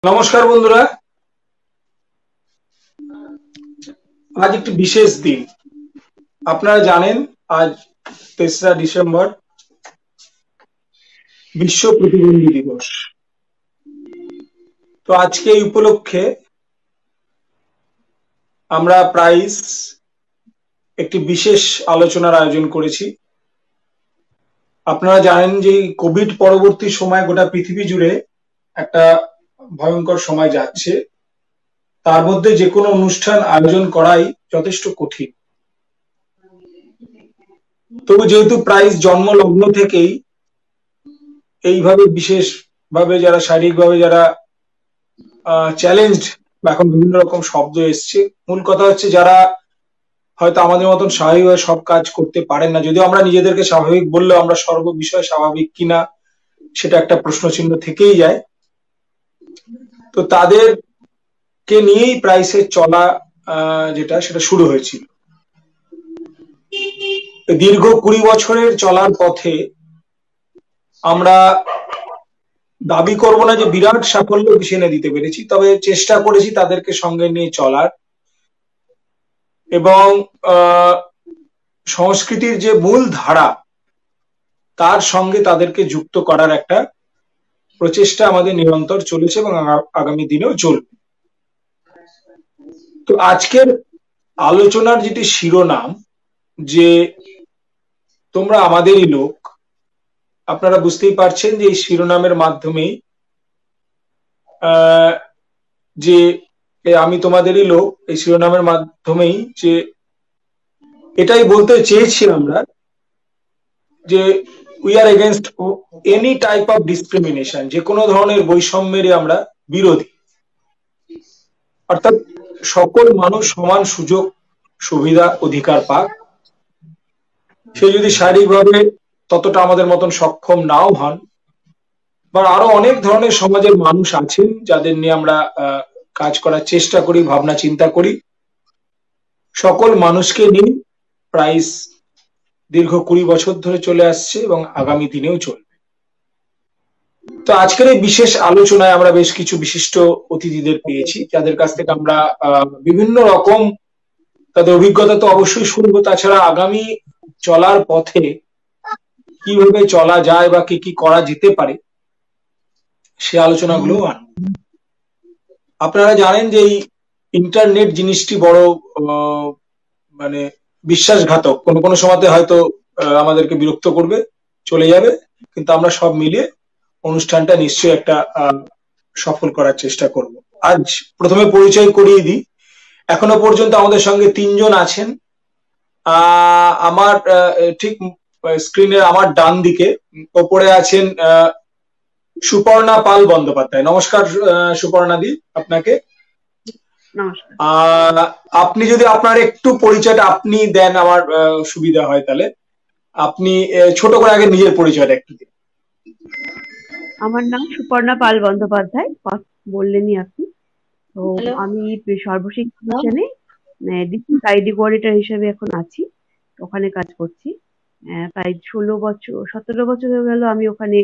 নমস্কার বন্ধুরা, আজ একটি বিশেষ দিন। আপনারা জানেন আজ 3রা ডিসেম্বর বিশ্ব প্রতিবন্ধী দিবস। তো আজকে এই উপলক্ষে আমরা একটি বিশেষ আলোচনার আয়োজন করেছি। আপনারা জানেন যে কোভিড পরবর্তী সময় গোটা পৃথিবী জুড়ে একটা ভয়ঙ্কর সময় যাচ্ছে। তার মধ্যে যে কোনো অনুষ্ঠান আয়োজন করাই যথেষ্ট কঠিন। তবু যেহেতু প্রাইস জন্মলগ্ন থেকেই এইভাবে বিশেষভাবে যারা শারীরিকভাবে যারা চ্যালেঞ্জড, বা এখন বিভিন্ন রকম শব্দ এসছে, মূল কথা হচ্ছে যারা হয়তো আমাদের মতন স্বাভাবিকভাবে সব কাজ করতে পারেন না। যদিও আমরা নিজেদেরকে স্বাভাবিক বললেও আমরা সর্ব বিষয়ে স্বাভাবিক কিনা সেটা একটা প্রশ্নচিহ্ন থেকেই যায়। তো তাদেরকে নিয়েই প্রাইসের চলা যেটা সেটা শুরু হয়েছিল। দীর্ঘ 20 বছরের চলার পথে আমরা দাবি করব না যে বিরাট সাফল্য পিছিয়ে এনে দিতে পেরেছি, তবে চেষ্টা করেছি তাদেরকে সঙ্গে নিয়ে চলার এবং সংস্কৃতির যে মূল ধারা তার সঙ্গে তাদেরকে যুক্ত করার একটা প্রচেষ্টা আমাদের নিরন্তর চলেছে এবং আগামী দিনেও চলবে। তো আজকের আলোচনার যেটি শিরোনাম, যে তোমরা আমাদেরই লোক, আপনারা বুঝতেই পারছেন যে এই শিরোনামের মাধ্যমেই যে আমি তোমাদেরই লোক, এই শিরোনামের মাধ্যমেই যে এটাই বলতে চেয়েছি আমরা যে we are against any type of discrimination, যে কোনো ধরনের বৈষম্যের আমরা বিরোধী। অর্থাৎ সকল মানুষ সমান সুযোগ সুবিধা অধিকার পাক। সে যদি শারীরিকভাবে ততটা আমাদের মতন সক্ষম নাও হন, বা আরো অনেক ধরনের সমাজের মানুষ আছেন যাদের নিয়ে আমরা কাজ করার চেষ্টা করি, ভাবনা চিন্তা করি। সকল মানুষকে নিয়ে প্রাইস দীর্ঘ 20 বছর ধরে চলে আসছে এবং আগামী দিনেও চলবে। তো আজকের এই বিশেষ আলোচনায় আমরা বেশ কিছু বিশিষ্ট অতিথিদের পেয়েছি, যাদের কাছ থেকে আমরা বিভিন্ন রকম তাদের অভিজ্ঞতা তো অবশ্যই শুনবো। তাছাড়া আগামী চলার পথে কিভাবে চলা যায় বা কি কি করা যেতে পারে সে আলোচনাগুলো আনবো। আপনারা জানেন যে এই ইন্টারনেট জিনিসটি বড় মানে বিশ্বাসঘাতক। কোনো কোনো সময়তে হয়তো আমাদেরকে বিরক্ত করবে, চলে যাবে, কিন্তু আমরা সব মিলিয়ে অনুষ্ঠানটা নিশ্চয়ই একটা সফল করার চেষ্টা করব। আজ প্রথমে পরিচয় করিয়ে দিই। এখনো পর্যন্ত আমাদের সঙ্গে 3 জন আছেন। আমার ঠিক স্ক্রিনের আমার ডান দিকে ওপরে আছেন সুপর্ণা পাল বন্দ্যোপাধ্যায়। নমস্কার সুপর্ণা দি, আপনাকে। আপনি যদি আপনার একটু পরিচয়টা আপনি দেন, আমার সুবিধা হয়, তাহলে আপনি ছোট করে আগে নিজের পরিচয়টা একটু দিন। আমার নাম সুপর্ণা পাল বন্দ্যোপাধ্যায়, বললেনই আপনি। তো আমি সর্বশিক্ষা মিশনে ডিস্ট্রিক্ট আইডি কোঅর্ডিনেটর হিসেবে এখন আছি, ওখানে কাজ করছি। প্রায় 17 বছর হয়ে গেল আমি ওখানে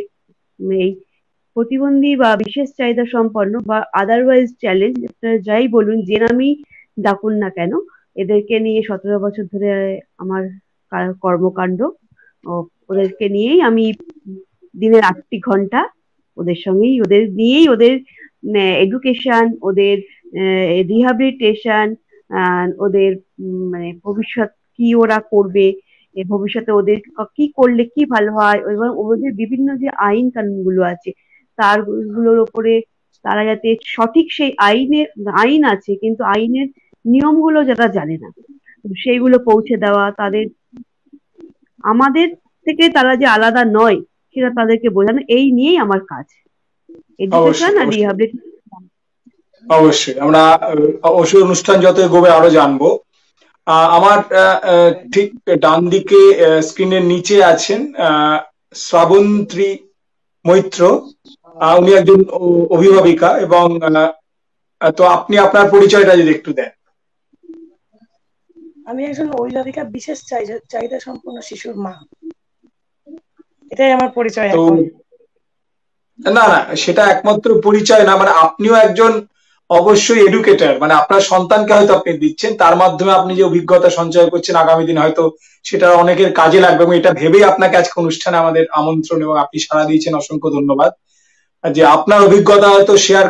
এই প্রতিবন্ধী বা বিশেষ চাহিদা সম্পন্ন বা আদারওয়াইজ চ্যালেঞ্জ, যাই বলুন, যে নামই ডাকুন না কেন, এদেরকে নিয়ে 17 বছর ধরে আমার কর্মকাণ্ড। ওদেরকে নিয়েই আমি দিনের 8টি ঘন্টা ওদের নিয়েই ওদের এডুকেশন, ওদের রিহ্যাবিলিটেশন, ওদের মানে ভবিষ্যৎ কি ওরা করবে, ভবিষ্যতে ওদের কি করলে কি ভালো হয়, এবং ওদের বিভিন্ন যে আইন কানুন গুলো আছে তার গুলোর উপরে তারা যাতে সঠিক সেই আইন আছে কিন্তু আইনের নিয়মগুলো যারা জানে না সেইগুলো পৌঁছে দেওয়া, তাদের আমাদের থেকে তারা যে আলাদা নয় সেটা তাদেরকে বোঝানো, এই নিয়েই আমার কাজ। এডুকেশন আর রিহ্যাবিলিটেশন। অবশ্যই আমরা অবশ্যই অনুষ্ঠান যত এগোবে আরো জানবো। আমার ঠিক ডান দিকে স্ক্রিনের নিচে আছেন শ্রাবন্তী মৈত্র। উনি একজন অভিভাবিকা, এবং তো আপনি আপনার পরিচয়টা যদি একটু দেন। আমি একজন অভিভাবিকা, বিশেষ চাহিদা সম্পন্ন শিশুর মা। এটাই আমার পরিচয়। না না, সেটা একমাত্র পরিচয় না, মানে আপনিও একজন অবশ্যই এডুকেটর, মানে আপনার সন্তানকে হয়তো আপনি দিচ্ছেন, তার মাধ্যমে আপনি যে অভিজ্ঞতা সঞ্চয় করছেন আগামী দিন হয়তো সেটা অনেকের কাজে লাগবে, এবং এটা ভেবেই আপনাকে আজকে অনুষ্ঠানে আমাদের আমন্ত্রণ, এবং আপনি সাড়া দিয়েছেন, অসংখ্য ধন্যবাদ। যে আপনার অভিজ্ঞতা হয়তো শেয়ার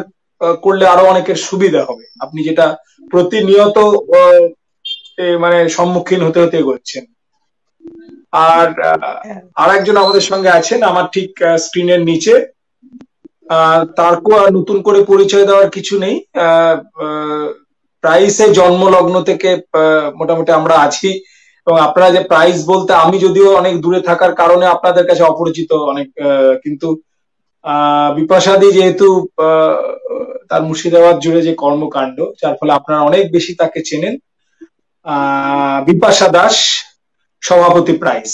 করলে আরো অনেকের সুবিধা হবে, আপনি যেটা প্রতিনিয়ত আহ, মানে সম্মুখীন হতে হতে এগোচ্ছেন। আর হ্যাঁ, আরেকজন আমাদের সঙ্গে আছেন আমার ঠিক স্ক্রিনের নিচে, তারকেও আর নতুন করে পরিচয় দেওয়ার কিছু নেই। প্রাইসে জন্মলগ্ন থেকে মোটামুটি আমরা আছি, এবং আপনারা যে প্রাইস বলতে, আমি যদিও অনেক দূরে থাকার কারণে আপনাদের কাছে অপরিচিত অনেক, কিন্তু বিপাশাদি যেহেতু আহ, তার মুর্শিদাবাদ জুড়ে যে কর্মকাণ্ড, যার ফলে আপনারা অনেক বেশি তাকে চেনেন। বিপাশা দাস, সভাপতি প্রাইস।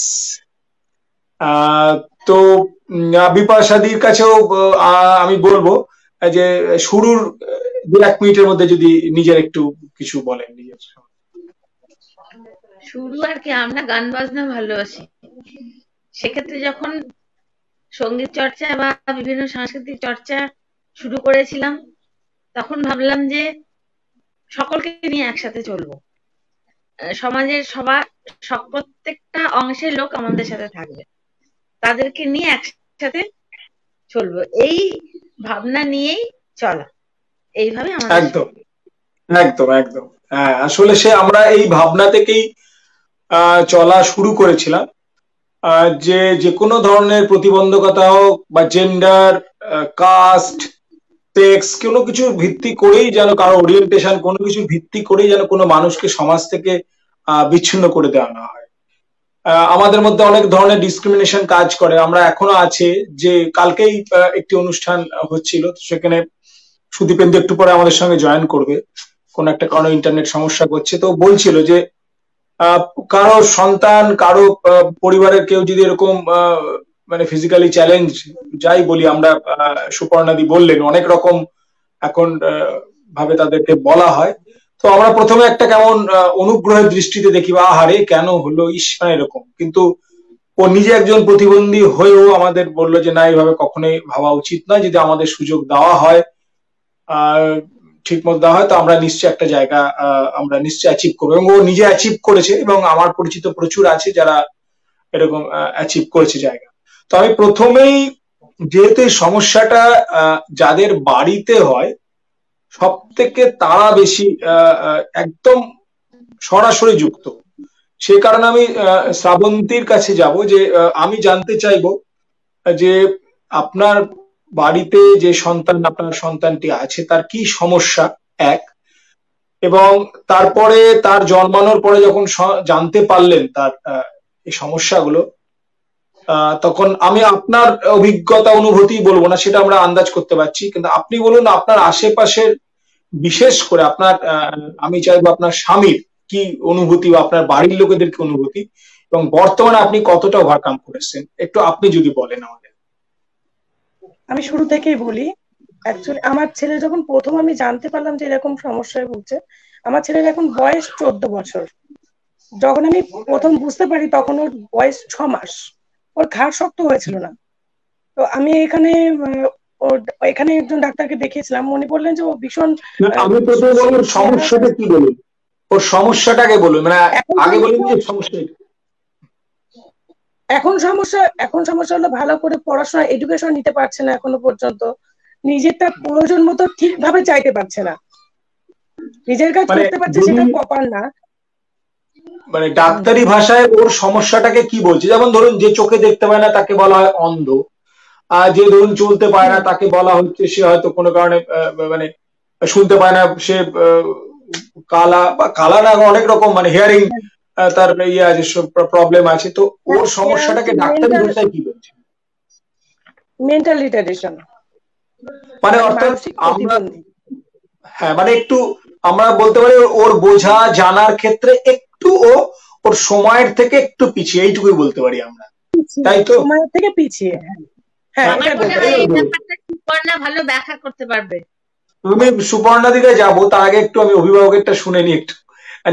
আহ, তো বিপাশাদির কাছেও আমি বলবো যে শুরুর 2-1 মিনিটের মধ্যে যদি নিজের একটু কিছু বলেন নিজের। শুরু আর কি, আমরা গান বাজনা ভালোবাসি। সেক্ষেত্রে যখন সঙ্গীত চর্চা বা বিভিন্ন সাংস্কৃতিক চর্চা শুরু করেছিলাম, তখন ভাবলাম যে সকলকে নিয়ে একসাথে চলবো। সমাজের প্রত্যেকটা অংশের লোক আমাদের সাথে থাকবে, তাদেরকে নিয়ে একসাথে চলবো, এই ভাবনা নিয়েই চলা। এইভাবে আমাদের একদম একদম একদম, হ্যাঁ, আসলে আমরা এই ভাবনা থেকেই চলা শুরু করেছিলাম। যে যে কোনো ধরনের প্রতিবন্ধকতা হোক বা জেন্ডার, কাস্ট, সেক্স, কোনো কিছু ভিত্তি করেই যেন, কারো ওরিয়েন্টেশন, কোনো কিছু ভিত্তি করেই যেন কোনো মানুষকে সমাজ থেকে বিচ্ছিন্ন করে দেওয়া না হয়। আমাদের মধ্যে অনেক ধরনের ডিসক্রিমিনেশন কাজ করে, আমরা এখনো আছে। যে কালকেই একটি অনুষ্ঠান হচ্ছিল, তো সেখানে সুদীপেন্দু একটু পরে আমাদের সঙ্গে জয়েন করবে, কোন একটা কারণে ইন্টারনেট সমস্যা করছে, তো বলছিল যে আহ, কারো সন্তান, কারো পরিবারের কেউ যদি এরকম মানে ফিজিক্যালি চ্যালেঞ্জ, যাই বলি আমরা, সুপর্ণাদি বললেন অনেক রকম এখন ভাবে তাদেরকে বলা হয়, তো আমরা প্রথমে একটা কেমন অনুগ্রহের দৃষ্টিতে দেখি, বা আহারে কেন হলো, ইস, মানে এরকম। কিন্তু ও নিজে একজন প্রতিবন্ধী হয়েও আমাদের বললো যে না, এইভাবে কখনোই ভাবা উচিত নয়, যদি আমাদের সুযোগ দেওয়া হয়, ঠিক মতো দেওয়া হয়, তো আমরা নিশ্চয়ই একটা জায়গা আমরা নিশ্চয়ই অ্যাচিভ করবো, এবং ও নিজে অ্যাচিভ করেছে, এবং আমার পরিচিত প্রচুর আছে যারা এরকম অ্যাচিভ করেছে জায়গা। তো আমি প্রথমেই, যেহেতু এই সমস্যাটা যাদের বাড়িতে হয়, সব থেকে তারা বেশি একদম সরাসরি যুক্ত, সেই কারণে আমি শ্রাবন্তীর কাছে যাব, যে আমি জানতে চাইবো যে আপনার বাড়িতে যে সন্তান, আপনার সন্তানটি আছে, তার কি সমস্যা, এক, এবং তারপরে তার জন্মানোর পরে যখন জানতে পারলেন তার এই সমস্যাগুলো, তখন আমি আপনার অভিজ্ঞতা অনুভূতি বলবো না, সেটা আমরা আন্দাজ করতে পারছি, কিন্তু আপনি বলুন আপনার আশেপাশের, বিশেষ করে আপনার, আমি চাইবো আপনার স্বামীর কি অনুভূতি, বা আপনার বাড়ির লোকেদের কি অনুভূতি, এবং বর্তমানে আপনি কতটা ওভারকাম করেছেন, একটু আপনি যদি বলেন আমাদের। আমি শুরু থেকেই বলি। অ্যাকচুয়ালি আমার ছেলে যখন প্রথম আমি জানতে পারলাম যে এরকম সমস্যায় ভুগছে, আমার ছেলের এখন বয়স 14 বছর। যখন আমি প্রথম বুঝতে পারি তখন ওর বয়স 6 মাস। ওর ঘাড় শক্ত হয়েছিল না। তো আমি এখানে এখানে একজন ডাক্তারকে দেখিয়েছিলাম, উনি বললেন যে ও ভীষণ আমি প্রথমে বলুন সমস্যাটা কি, বলুন ওর সমস্যাটাকে বলুন, মানে আগে বলুন যে সমস্যা। এখন সমস্যা হলো ভালো করে পড়াশোনা এডুকেশন নিতে পারছে না এখনো পর্যন্ত, নিজেরটা প্রয়োজন মতো ঠিকভাবে চাইতে পারছে না, নিজের কাজ করতে পারছে সেটা প্রপার না। মানে ডাক্তারি ভাষায় ওর সমস্যাটাকে কি বলছে, যেমন ধরুন যে চোখে দেখতে পায় না তাকে বলা হয় অন্ধ, আর যে ধরুন চলতে পায় না তাকে বলা হচ্ছে সে হয়তো কোনো কারণে মানে শুনতে পায় না, সে কালা, বা কালা না, অনেক রকম, মানে হিয়ারিং তার ইয়ে আছে, প্রবলেম আছে, তো ওর সমস্যাটাকে ডাক্তারি ভাষায় কি বলছে? মেন্টাল রিটার্ডেশন, মানে অর্থাৎ আমরা, হ্যাঁ, মানে একটু আমরা বলতে পারি ওর বোঝা জানার ক্ষেত্রে একটু ওর সময়ের থেকে একটু পিছিয়ে, এইটুকুই বলতে পারি আমরা, তাই তো? সময়ের থেকে পিছিয়ে, হ্যাঁ। আমার মনে হয় এই ব্যাপারটা সুপর্ণা ভালো ব্যাখ্যা করতে পারবে। আমি সুপর্ণা দিকে যাবো, তার আগে একটু আমি অভিভাবকেরটা শুনে নি একটু,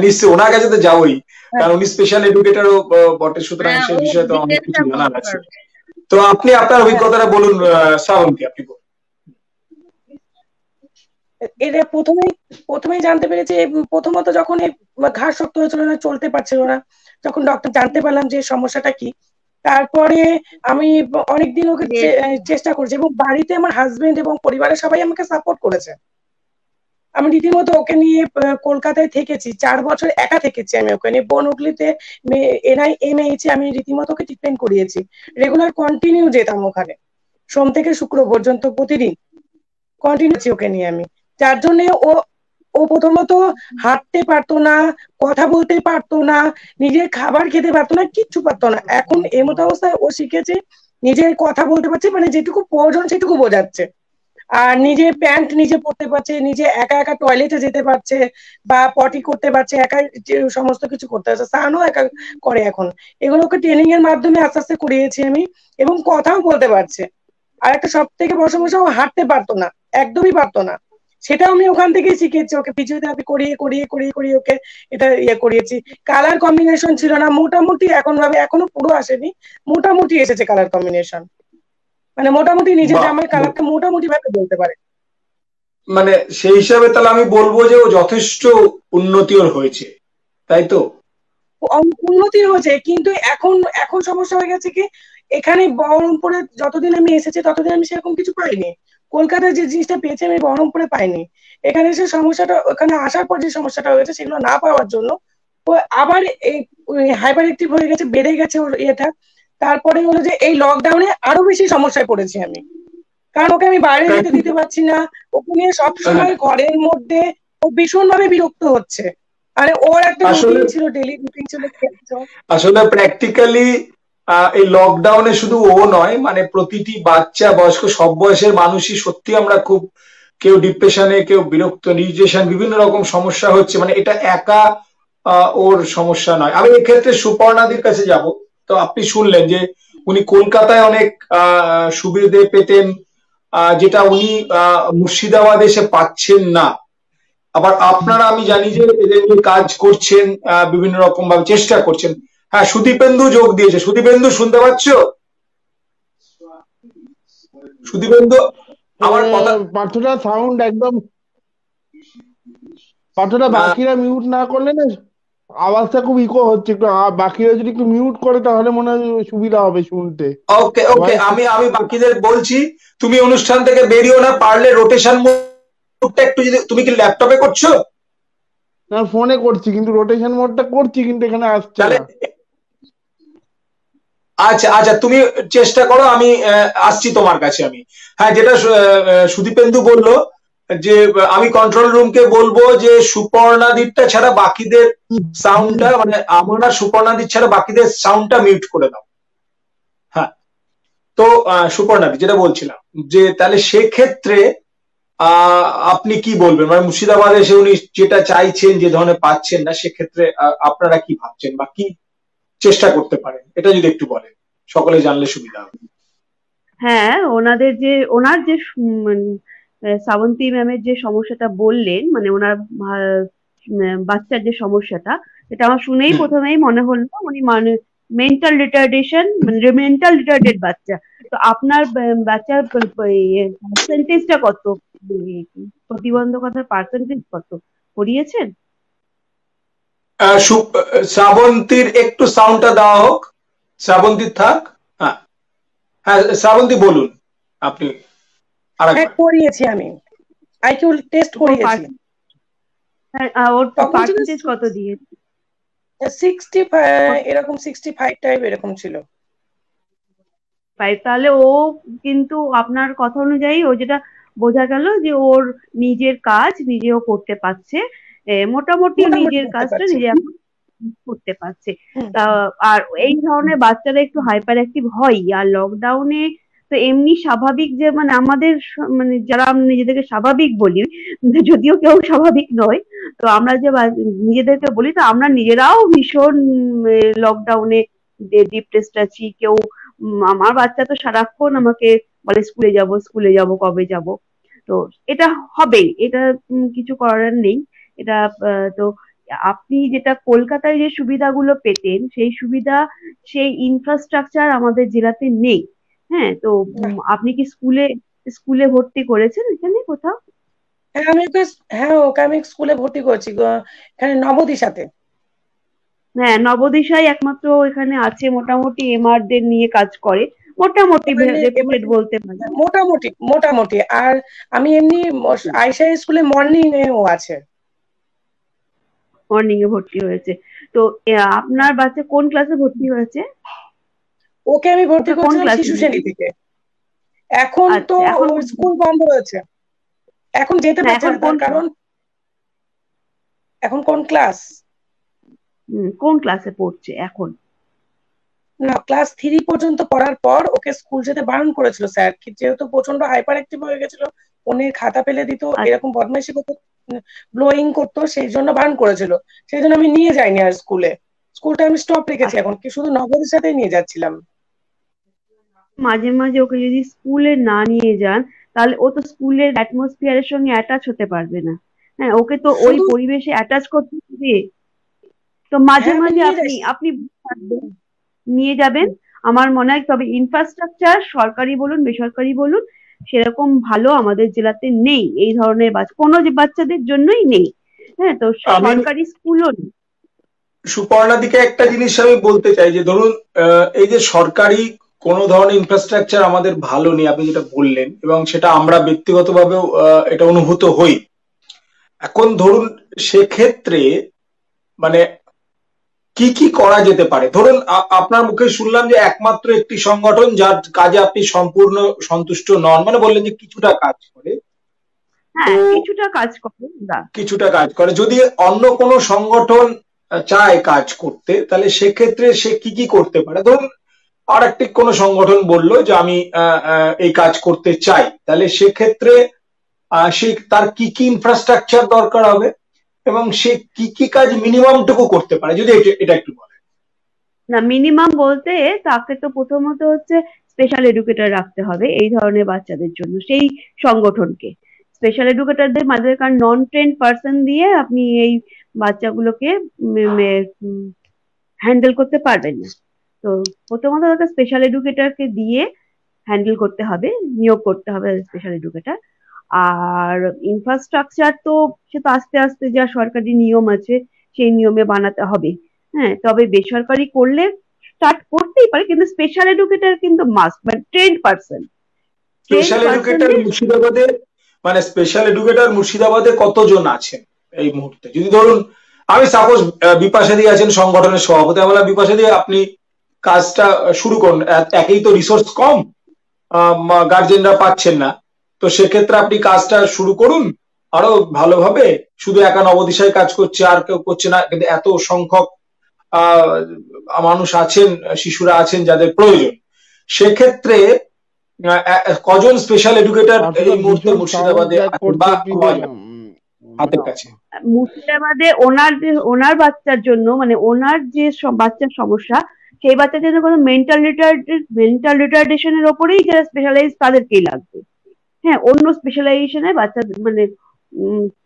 নিশ্চয়ই ওনার কাছে তো যাবোই, কারণ উনি স্পেশাল এডুকেটরও বটে, সুতরাং সেই বিষয়ে তো অনেক কিছু জানার আছে। তো আপনি আপনার হ্যাঁ, অভিজ্ঞতাটা বলুন শ্রাবন্তী, আপনি বলুন। এটা প্রথমেই জানতে পেরেছি। প্রথমত যখন এই ঘাড় শক্ত হয়েছিল না, চলতে পারছিল না, তখন ডক্টর জানতে পারলাম যে সমস্যাটা কি। তারপরে আমি অনেকদিন ওকে যে চেষ্টা করেছি, এবং বাড়িতে আমার হাজবেন্ড এবং পরিবারের সবাই আমাকে সাপোর্ট করেছে। আমি রীতিমতো ওকে নিয়ে কলকাতায় থেকেছি, 4 বছর একা থেকেছি আমি ওকে নিয়ে। বনহুগলিতে NIMH আমি রীতিমতো ওকে ট্রিটমেন্ট করিয়েছি। রেগুলার কন্টিনিউ যেতাম ওখানে, সোম থেকে শুক্র পর্যন্ত প্রতিদিন কন্টিনিউ ওকে নিয়ে আমি। যার জন্য ও ও প্রথমত হাঁটতে পারতো না, কথা বলতে পারতো না, নিজের খাবার খেতে পারতো না, কিচ্ছু পারতো না। এখন এমত অবস্থায় ও শিখেছে, নিজের কথা বলতে পারছে, মানে যেটুকু প্রয়োজন সেটুকু বোঝাচ্ছে। আর নিজে প্যান্ট নিজে পরতে পারছে, নিজে একা একা টয়লেটে যেতে পারছে, বা পটি করতে পারছে, একা সমস্ত কিছু করতে পারছে, স্নানও একা করে এখন। এগুলোকে ট্রেনিং এর মাধ্যমে আস্তে আস্তে করিয়েছি আমি, এবং কথাও বলতে পারছে। আর একটা সব থেকে বড় সমস্যা, ও হাঁটতে পারতো না, একদমই পারতো না। সেটাও আমি ওখান থেকেই শিখেছি, ওকে ফিজিওথেরাপি করিয়ে করিয়ে করিয়ে করিয়ে ওকে এটা করিয়েছি। কালার কম্বিনেশন ছিল না, মোটামুটি এখন ভাবে, এখনো পুরো আসেনি, মোটামুটি এসেছে কালার কম্বিনেশন। মানে মোটামুটি নিজের বাহ, জামার কালারটা মোটামুটি ভাবে বলতে পারে। মানে সেই হিসাবে তাহলে আমি বলবো যে ও যথেষ্ট উন্নতি ওর হয়েছে, তাই তো? উন্নতি হয়েছে, কিন্তু এখন এখন সমস্যা হয়ে গেছে কি, এখানে বহরমপুরে যতদিন আমি এসেছি ততদিন আমি সেরকম কিছু পাইনি। কলকাতায় যে জিনিসটা পেয়েছি আমি বহরমপুরে পাইনি। এখানে এসে সমস্যাটা, ওখানে আসার পর যে সমস্যাটা হয়েছে সেগুলো না পাওয়ার জন্য ও আবার এই হাইপার অ্যাক্টিভ হয়ে গেছে, বেড়ে গেছে ওর ইয়েটা। তারপরে হলো যে এই লকডাউনে আরো বেশি সমস্যায় পড়েছি আমি, কারণ ওকে আমি বাইরে যেতে দিতে পারছি না। ওকে নিয়ে হ্যাঁ, সবসময় ঘরের মধ্যে, ও ভীষণ ভাবে বিরক্ত হচ্ছে। মানে ওর একটা আসলে রুটিন ছিল, ডেইলি রুটিন ছিল, খেলছো। আসলে প্র্যাকটিক্যালি এই লকডাউনে শুধু ও নয়, মানে প্রতিটি বাচ্চা বয়স্ক সব বয়সের মানুষই সত্যি আমরা খুব, কেউ ডিপ্রেশনে, কেউ বিরক্ত, নিউট্রিশন, বিভিন্ন রকম সমস্যা হচ্ছে, মানে এটা একা ওর সমস্যা নয়। আমি এক্ষেত্রে সুপর্ণাদির কাছে যাব। তো আপনি শুনলেন যে উনি কলকাতায় অনেক সুবিধে পেতেন, যেটা উনি মুর্শিদাবাদে এসে পাচ্ছেন না। আবার আপনারা, আমি জানি যে এদের নিয়ে কাজ করছেন, বিভিন্ন রকম ভাবে চেষ্টা করছেন। হ্যাঁ, সুদীপেন্দু যোগ দিয়েছে। সুদীপেন্দু শুনতে পাচ্ছ? সুদীপেন্দু, আমার কথা। পার্থটা সাউন্ড একদম, পার্থটা আহ, বাকিরা মিউট না করলে না আওয়াজটা খুব ইকো হচ্ছে। একটু বাকিরা যদি একটু মিউট করে তাহলে মনে হয় সুবিধা হবে শুনতে। ওকে ওকে, ভয়েস আমি আমি বাকিদের বলছি, তুমি অনুষ্ঠান থেকে বেরিও না, পারলে রোটেশন মোডটা একটু, যদি তুমি কি ল্যাপটপে করছো? না, ফোনে করছি, কিন্তু রোটেশন মোডটা করছি, কিন্তু এখানে আসছে তাহলে না। আচ্ছা আচ্ছা, তুমি চেষ্টা করো, আমি আসছি তোমার কাছে। আমি, হ্যাঁ, যেটা সুদীপেন্দু বললো, যে আমি কন্ট্রোল রুমকে বলবো যে সুপর্ণাদিরটা ছাড়া বাকিদের সাউন্ডটা, মানে আমার আর সুপর্ণাদির ছাড়া বাকিদের সাউন্ডটা মিউট করে দাও। হ্যাঁ, তো সুপর্ণাদি, যেটা বলছিলাম, যে তাহলে সেক্ষেত্রে আপনি কি বলবেন, মানে মুর্শিদাবাদে এসে উনি যেটা চাইছেন, যে ধরনের পাচ্ছেন না, সেক্ষেত্রে আপনারা কি ভাবছেন বা কি চেষ্টা করতে পারেন, এটা যদি একটু বলেন, সকলে জানলে সুবিধা হবে। হ্যাঁ, ওনার যে শ্রাবন্তী ম্যামের যে সমস্যাটা বললেন, মানে ওনার বাচ্চার যে সমস্যাটা, এটা আমার শুনেই হুম। প্রথমেই মনে হলো উনি মানে মেন্টাল রিটার্ডেশন, মানে মেন্টাল রিটার্ডেড বাচ্চা। তো আপনার বাচ্চার পার্সেন্টেজটা কত, প্রতিবন্ধকতার পার্সেন্টেজ কত করিয়েছেন? শ্রাবন্তীর একটু সাউন্ডটা দেওয়া হোক। শ্রাবন্তী থাক। হ্যাঁ, হ্যাঁ, শ্রাবন্তী বলুন আপনি হ্যাঁ, আরেকবার। করিয়েছি আমি, IQ টেস্ট ওর করিয়েছি। ওর তখন ছিল পার্সেন্টেজ কত দিয়ে? 65, এরকম 65 টাইপ এরকম ছিল। তাহলে ও কিন্তু আপনার কথা অনুযায়ী ও যেটা বোঝা গেল যে ওর নিজের কাজ নিজেও করতে পারছে, মোটামুটি মোটামুটি নিজের করতে কাজটা পারছি। নিজে এখন করতে পারছে। হুম। তা আর এই ধরনের বাচ্চারা একটু হাইপার অ্যাক্টিভ হয়ই। আর লকডাউনে তো এমনি স্বাভাবিক, যে মানে আমাদের মানে যারা আমরা নিজেদেরকে স্বাভাবিক বলি, যদিও কেউ স্বাভাবিক নয়, তো আমরা যে নিজেদেরকে বলি, তো আমরা নিজেরাও ভীষণ লকডাউনে ডিপ্রেসড আছি। কেউ আমার বাচ্চা তো সারাক্ষণ আমাকে বলে স্কুলে যাব, স্কুলে যাব, কবে যাব। তো এটা হবেই, এটা কিছু করার নেই। এটা তো আপনি যেটা কলকাতায় যে সুবিধাগুলো পেতেন, সেই সুবিধা, সেই ইনফ্রাস্ট্রাকচার আমাদের জেলাতে নেই। হ্যাঁ, তো না। আপনি কি স্কুলে স্কুলে ভর্তি করেছেন এখানে কোথাও? হ্যাঁ আমি ওকে, হ্যাঁ ওকে আমি স্কুলে ভর্তি করছি এখানে নবদিশাতে। হ্যাঁ, নবোদিশায় একমাত্র এখানে আছে, মোটামুটি এমআর দের নিয়ে কাজ করে, মোটামুটি এমআরএ রেপুটেড বলতে পারি। মোটামুটি মোটামুটি। আর আমি এমনি আয়শা স্কুলে মর্নিং এও আছে। মর্নিং এ ভর্তি হয়েছে। তো আপনার বাচ্চা কোন ক্লাসে ভর্তি হয়েছে? ওকে আমি ভর্তি ওকে কোন করছিলাম ক্লাসে? শিশু শ্রেণী থেকে। এখন তো আচ্ছা, এখন স্কুল বন্ধ হয়েছে, এখন যেতে না, পারছে এখন না, কোন তার কারণ এখন কোন ক্লাস, কোন ক্লাসে পড়ছে এখন? না ক্লাস 3 পর্যন্ত পড়ার পর ওকে স্কুল যেতে বারণ করেছিল স্যার, যেহেতু প্রচন্ড হাইপার অ্যাক্টিভ হয়ে গেছিল, ফোনের খাতা ফেলে দিত, আচ্ছা, এরকম বদমাইশি করতো, ব্লোয়িং করতো, সেই জন্য বারণ করেছিল। সেই জন্য আমি নিয়ে যাইনি আর স্কুলে, স্কুলটা আমি স্টপ রেখেছি, আচ্ছা। এখন কি শুধু নগরের সাথেই নিয়ে যাচ্ছিলাম। মাঝে মাঝে ওকে যদি স্কুলে না নিয়ে যান, তাহলে ও তো স্কুলের অ্যাটমসফিয়ারের সঙ্গে অ্যাটাচ হতে পারবে না। হ্যাঁ, ওকে তো ওই শুধু পরিবেশে অ্যাটাচ করতে হবে। তো মাঝে হ্যাঁ আমি মাঝে নিয়ে আপনি যাচ্ছি। আপনি নিয়ে যাবেন। আমার মনে হয়, তবে ইনফ্রাস্ট্রাকচার সরকারি বলুন বেসরকারি বলুন সেরকম ভালো আমাদের জেলাতে নেই, এই ধরনের কোনো যে বাচ্চাদের জন্যই নেই। হ্যাঁ, তো আমি সরকারি স্কুলও নেই। সুপর্ণার দিকে একটা জিনিস আমি বলতে চাই যে ধরুন এই যে সরকারি কোনো ধরনের ইনফ্রাস্ট্রাকচার আমাদের ভালো নেই আপনি যেটা বললেন, এবং সেটা আমরা ব্যক্তিগতভাবেও এটা অনুভূত হই। এখন ধরুন সেক্ষেত্রে মানে কি কি করা যেতে পারে? ধরুন আপনার মুখে শুনলাম যে একমাত্র একটি সংগঠন যার কাজে আপনি সম্পূর্ণ সন্তুষ্ট নন, মানে বললেন যে কিছুটা কাজ করে। তো হ্যাঁ, কিছুটা কাজ করে ওরা। কিছুটা কাজ করে, যদি অন্য কোনো সংগঠন চায় কাজ করতে তাহলে সেক্ষেত্রে সে কি কি করতে পারে? ধরুন আর একটি কোনো সংগঠন বললো যে আমি এই কাজ করতে চাই, তাহলে সেক্ষেত্রে সে তার কি কি ইনফ্রাস্ট্রাকচার দরকার হবে এবং সে কি কি কাজ মিনিমাম টুকু করতে পারে, যদি এটা একটু বলেন। না, মিনিমাম বলতে তাকে তো প্রথমত হচ্ছে স্পেশাল এডুকেটর রাখতে হবে এই ধরনের বাচ্চাদের জন্য, সেই সংগঠনকে। স্পেশাল এডুকেটরদের মাঝে, কারণ নন ট্রেন্ড পার্সন দিয়ে আপনি এই বাচ্চাগুলোকে হ্যান্ডেল করতে পারবেন না। তো প্রথমত তাকে স্পেশাল এডুকেটরকে দিয়ে হ্যান্ডেল করতে হবে, নিয়োগ করতে হবে স্পেশাল এডুকেটর। আর ইনফ্রাস্ট্রাকচার তো সে তো আস্তে আস্তে যা সরকারি নিয়ম আছে সেই নিয়মে বানাতে হবে। হ্যাঁ, তবে বেসরকারি করলে স্টার্ট করতেই পারে, কিন্তু স্পেশাল এডুকেটর কিন্তু মাস্ট, মানে trained person, trained special educator পার্সনদের। মুর্শিদাবাদে, মানে স্পেশাল এডুকেটর মুর্শিদাবাদে কতজন আছেন এই মুহূর্তে? যদি ধরুন আমি সাপোজ বিপাশাদি আছেন সংগঠনের সভাপতি, আমি বললাম বিপাশাদি আপনি কাজটা শুরু করুন, একেই তো রিসোর্স কম, গার্জেনরা পাচ্ছেন না, তো সেক্ষেত্রে আপনি কাজটা শুরু করুন আরো ভালোভাবে। শুধু একা নবদিশায় কাজ করছে আর কেউ করছে না, কিন্তু এত সংখ্যক আহ মানুষ আছেন, শিশুরা আছেন যাদের প্রয়োজন, সেক্ষেত্রে কজন স্পেশাল এডুকেটর আসলে এই মুহূর্তে ভীষণ সাউন্ড মুর্শিদাবাদে ব্যাক আছেন করছে বা আপনি পাওয়া যাবে আচ্ছা, হাতের কাছে? মুর্শিদাবাদে ওনার বাচ্চার জন্য, মানে ওনার যে বাচ্চার সমস্যা, সেই বাচ্চার জন্য কোনো মেন্টাল রিটার্ডেশনের ওপরেই যারা স্পেশালাইজ তাদেরকেই লাগবে। হ্যাঁ, অন্য স্পেশালাইজেশনে বাচ্চা মানে